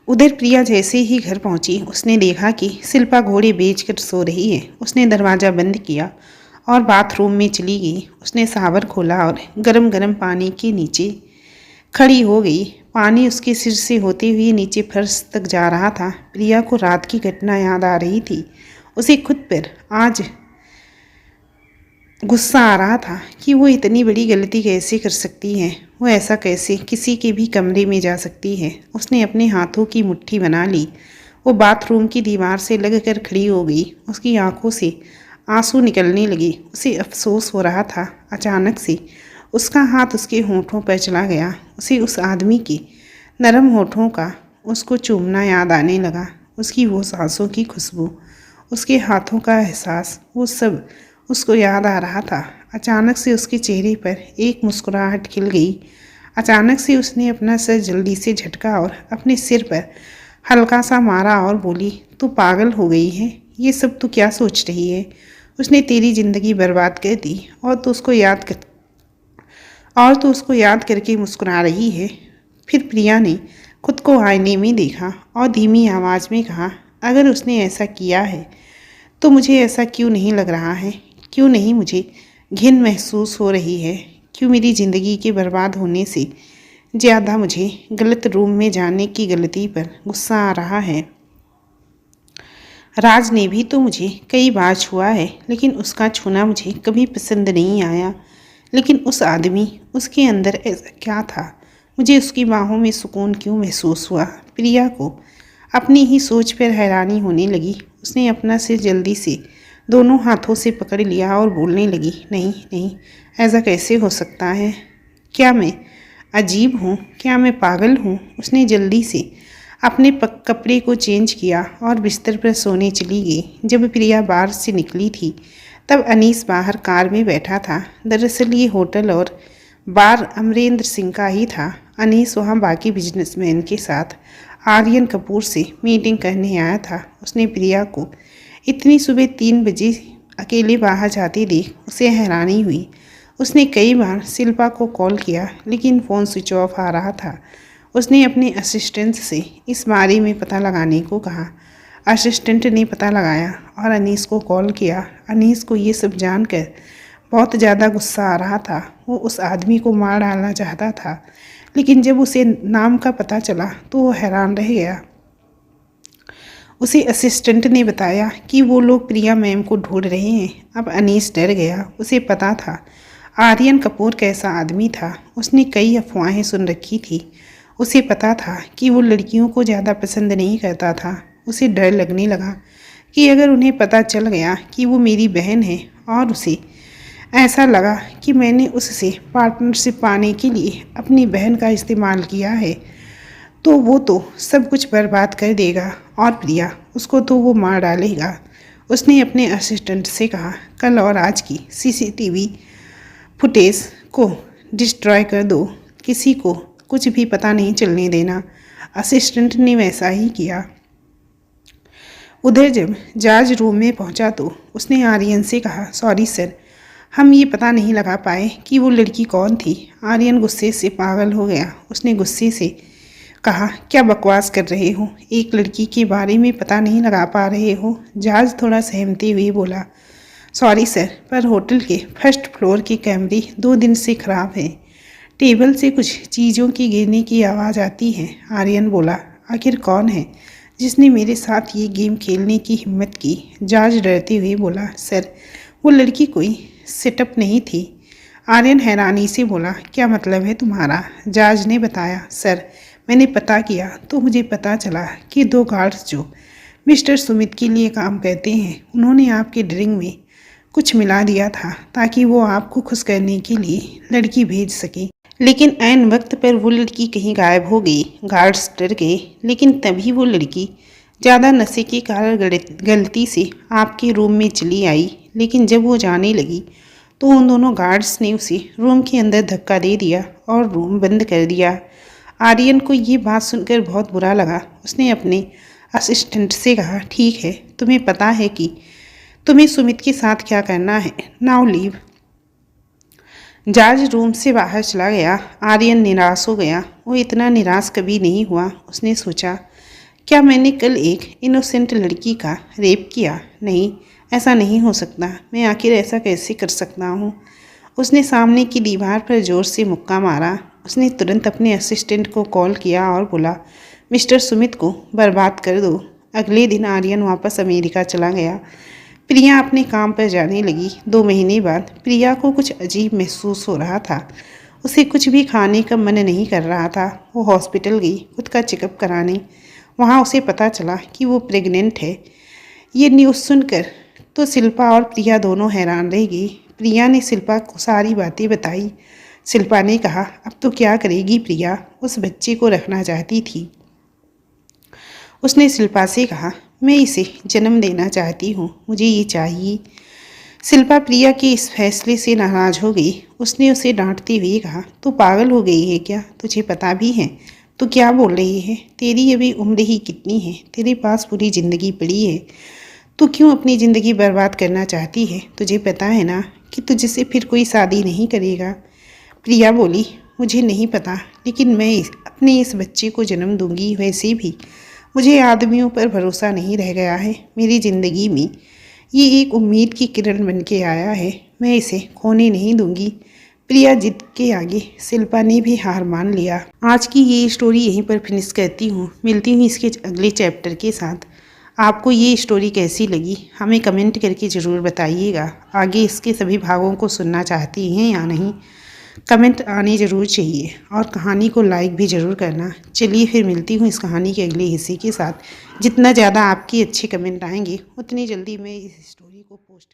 उधर प्रिया जैसे ही घर पहुंची, उसने देखा कि शिल्पा घोड़े बेचकर सो रही है। उसने दरवाज़ा बंद किया और बाथरूम में चली गई। उसने शावर खोला और गरम गरम पानी के नीचे खड़ी हो गई। पानी उसके सिर से होते हुए नीचे फर्श तक जा रहा था। प्रिया को रात की घटना याद आ रही थी। उसे खुद पर आज गुस्सा आ रहा था कि वो इतनी बड़ी गलती कैसे कर सकती है। वो ऐसा कैसे किसी के भी कमरे में जा सकती है। उसने अपने हाथों की मुट्ठी बना ली। वो बाथरूम की दीवार से लगकर खड़ी हो गई। उसकी आंखों से आंसू निकलने लगे। उसे अफसोस हो रहा था। अचानक से उसका हाथ उसके होठों पर चला गया। उसे उस आदमी के नरम होठों का उसको चूमना याद आने लगा। उसकी वो सांसों की खुशबू, उसके हाथों का एहसास, वो सब उसको याद आ रहा था। अचानक से उसके चेहरे पर एक मुस्कुराहट खिल गई। अचानक से उसने अपना सर जल्दी से झटका और अपने सिर पर हल्का सा मारा और बोली, तू पागल हो गई है, ये सब तू क्या सोच रही है। उसने तेरी ज़िंदगी बर्बाद कर दी और तू उसको याद करके मुस्कुरा रही है। फिर प्रिया ने खुद को आईने में देखा और धीमी आवाज़ में कहा, अगर उसने ऐसा किया है तो मुझे ऐसा क्यों नहीं लग रहा है। क्यों नहीं मुझे घिन महसूस हो रही है। क्यों मेरी ज़िंदगी के बर्बाद होने से ज़्यादा मुझे गलत रूम में जाने की गलती पर गुस्सा आ रहा है। राज ने भी तो मुझे कई बार छुआ है, लेकिन उसका छूना मुझे कभी पसंद नहीं आया। लेकिन उस आदमी, उसके अंदर ऐसा क्या था। मुझे उसकी बाहों में सुकून क्यों महसूस हुआ। प्रिया को अपनी ही सोच पर हैरानी होने लगी। उसने अपना सिर जल्दी से दोनों हाथों से पकड़ लिया और बोलने लगी, नहीं नहीं, ऐसा कैसे हो सकता है? क्या मैं अजीब हूँ? क्या मैं पागल हूँ? उसने जल्दी से अपने कपड़े को चेंज किया और बिस्तर पर सोने चली गई। जब प्रिया बाहर से निकली थी तब अनीस बाहर कार में बैठा था। दरअसल ये होटल और बार अमरेंद्र सिंह का ही था। अनीस वहाँ बाकी बिजनेसमैन के साथ आर्यन कपूर से मीटिंग करने आया था। उसने प्रिया को इतनी सुबह 3 बजे अकेले बाहर जाते देख उसे हैरानी हुई। उसने कई बार शिल्पा को कॉल किया लेकिन फ़ोन स्विच ऑफ आ रहा था। उसने अपने असिस्टेंट से इस बारे में पता लगाने को कहा। असिस्टेंट ने पता लगाया और अनीस को कॉल किया। अनीस को ये सब जानकर बहुत ज़्यादा गुस्सा आ रहा था। वो उस आदमी को मार डालना चाहता था, लेकिन जब उसे नाम का पता चला तो वो हैरान रह गया। उसे असिस्टेंट ने बताया कि वो लोग प्रिया मैम को ढूंढ रहे हैं। अब अनीस डर गया। उसे पता था आर्यन कपूर कैसा आदमी था। उसने कई अफवाहें सुन रखी थी। उसे पता था कि वो लड़कियों को ज़्यादा पसंद नहीं करता था। उसे डर लगने लगा कि अगर उन्हें पता चल गया कि वो मेरी बहन है और उसे ऐसा लगा कि मैंने उससे पार्टनरशिप पाने के लिए अपनी बहन का इस्तेमाल किया है, तो वो तो सब कुछ बर्बाद कर देगा और प्रिया उसको तो वो मार डालेगा। उसने अपने असिस्टेंट से कहा, कल और आज की सीसीटीवी फुटेज को डिस्ट्रॉय कर दो, किसी को कुछ भी पता नहीं चलने देना। असिस्टेंट ने वैसा ही किया। उधर जब जज रूम में पहुंचा तो उसने आर्यन से कहा, सॉरी सर, हम ये पता नहीं लगा पाए कि वो लड़की कौन थी। आर्यन गुस्से से पागल हो गया। उसने गुस्से से कहा, क्या बकवास कर रहे हो? एक लड़की के बारे में पता नहीं लगा पा रहे हो? जज थोड़ा सहमते हुए बोला, सॉरी सर, पर होटल के फर्स्ट फ्लोर के कैमरे 2 दिन से ख़राब हैं। टेबल से कुछ चीज़ों की गिरने की आवाज़ आती है। आर्यन बोला, आखिर कौन है जिसने मेरे साथ ये गेम खेलने की हिम्मत की? जज डरते हुए बोला, सर, वो लड़की कोई सेटअप नहीं थी। आर्यन हैरानी से बोला, क्या मतलब है तुम्हारा? जज ने बताया, सर, मैंने पता किया तो मुझे पता चला कि 2 गार्ड्स जो मिस्टर सुमित के लिए काम करते हैं, उन्होंने आपके ड्रिंक में कुछ मिला दिया था ताकि वो आपको खुश करने के लिए लड़की भेज सके। लेकिन ऐन वक्त पर वो लड़की कहीं गायब हो गई। गार्ड्स डर गए, लेकिन तभी वो लड़की ज़्यादा नशे के कारण गलती से आपके रूम में चली आई। लेकिन जब वो जाने लगी तो उन दोनों गार्ड्स ने उसे रूम के अंदर धक्का दे दिया और रूम बंद कर दिया। आर्यन को ये बात सुनकर बहुत बुरा लगा। उसने अपने असिस्टेंट से कहा, ठीक है, तुम्हें पता है कि तुम्हें सुमित के साथ क्या करना है, नाउ लीव। जज रूम से बाहर चला गया। आर्यन निराश हो गया। वो इतना निराश कभी नहीं हुआ। उसने सोचा, क्या मैंने कल एक इनोसेंट लड़की का रेप किया? नहीं, ऐसा नहीं हो सकता। मैं आखिर ऐसा कैसे कर सकता हूँ? उसने सामने की दीवार पर जोर से मुक्का मारा। उसने तुरंत अपने असिस्टेंट को कॉल किया और बोला, मिस्टर सुमित को बर्बाद कर दो। अगले दिन आर्यन वापस अमेरिका चला गया। प्रिया अपने काम पर जाने लगी। 2 महीने बाद प्रिया को कुछ अजीब महसूस हो रहा था। उसे कुछ भी खाने का मन नहीं कर रहा था। वो हॉस्पिटल गई खुद का चेकअप कराने। वहाँ उसे पता चला कि वो प्रेग्नेंट है। ये न्यूज़ सुनकर तो शिल्पा और प्रिया दोनों हैरान रह गई। प्रिया ने शिल्पा को सारी बातें बताई। शिल्पा ने कहा, अब तो क्या करेगी प्रिया? उस बच्चे को रखना चाहती थी। उसने शिल्पा से कहा, मैं इसे जन्म देना चाहती हूँ, मुझे ये चाहिए। शिल्पा प्रिया के इस फैसले से नाराज़ हो गई। उसने उसे डांटते हुए कहा, तू पागल हो गई है क्या? तुझे पता भी है तू क्या बोल रही है? तेरी अभी उम्र ही कितनी है? तेरे पास पूरी ज़िंदगी पड़ी है। तू क्यों अपनी ज़िंदगी बर्बाद करना चाहती है? तुझे पता है ना कि तुझसे फिर कोई शादी नहीं करेगा। प्रिया बोली, मुझे नहीं पता, लेकिन मैं अपने इस बच्चे को जन्म दूंगी। वैसे भी मुझे आदमियों पर भरोसा नहीं रह गया है। मेरी ज़िंदगी में ये एक उम्मीद की किरण बन के आया है। मैं इसे खोने नहीं दूंगी। प्रिया जिद के आगे शिल्पा ने भी हार मान लिया। आज की ये स्टोरी यहीं पर फिनिश करती हूँ। मिलती हूँ इसके अगले चैप्टर के साथ। आपको ये स्टोरी कैसी लगी हमें कमेंट करके ज़रूर बताइएगा। आगे इसके सभी भागों को सुनना चाहती हैं या नहीं, कमेंट आने ज़रूर चाहिए और कहानी को लाइक भी ज़रूर करना। चलिए फिर मिलती हूँ इस कहानी के अगले हिस्से के साथ। जितना ज़्यादा आपकी अच्छे कमेंट आएंगे उतनी जल्दी मैं इस स्टोरी को पोस्ट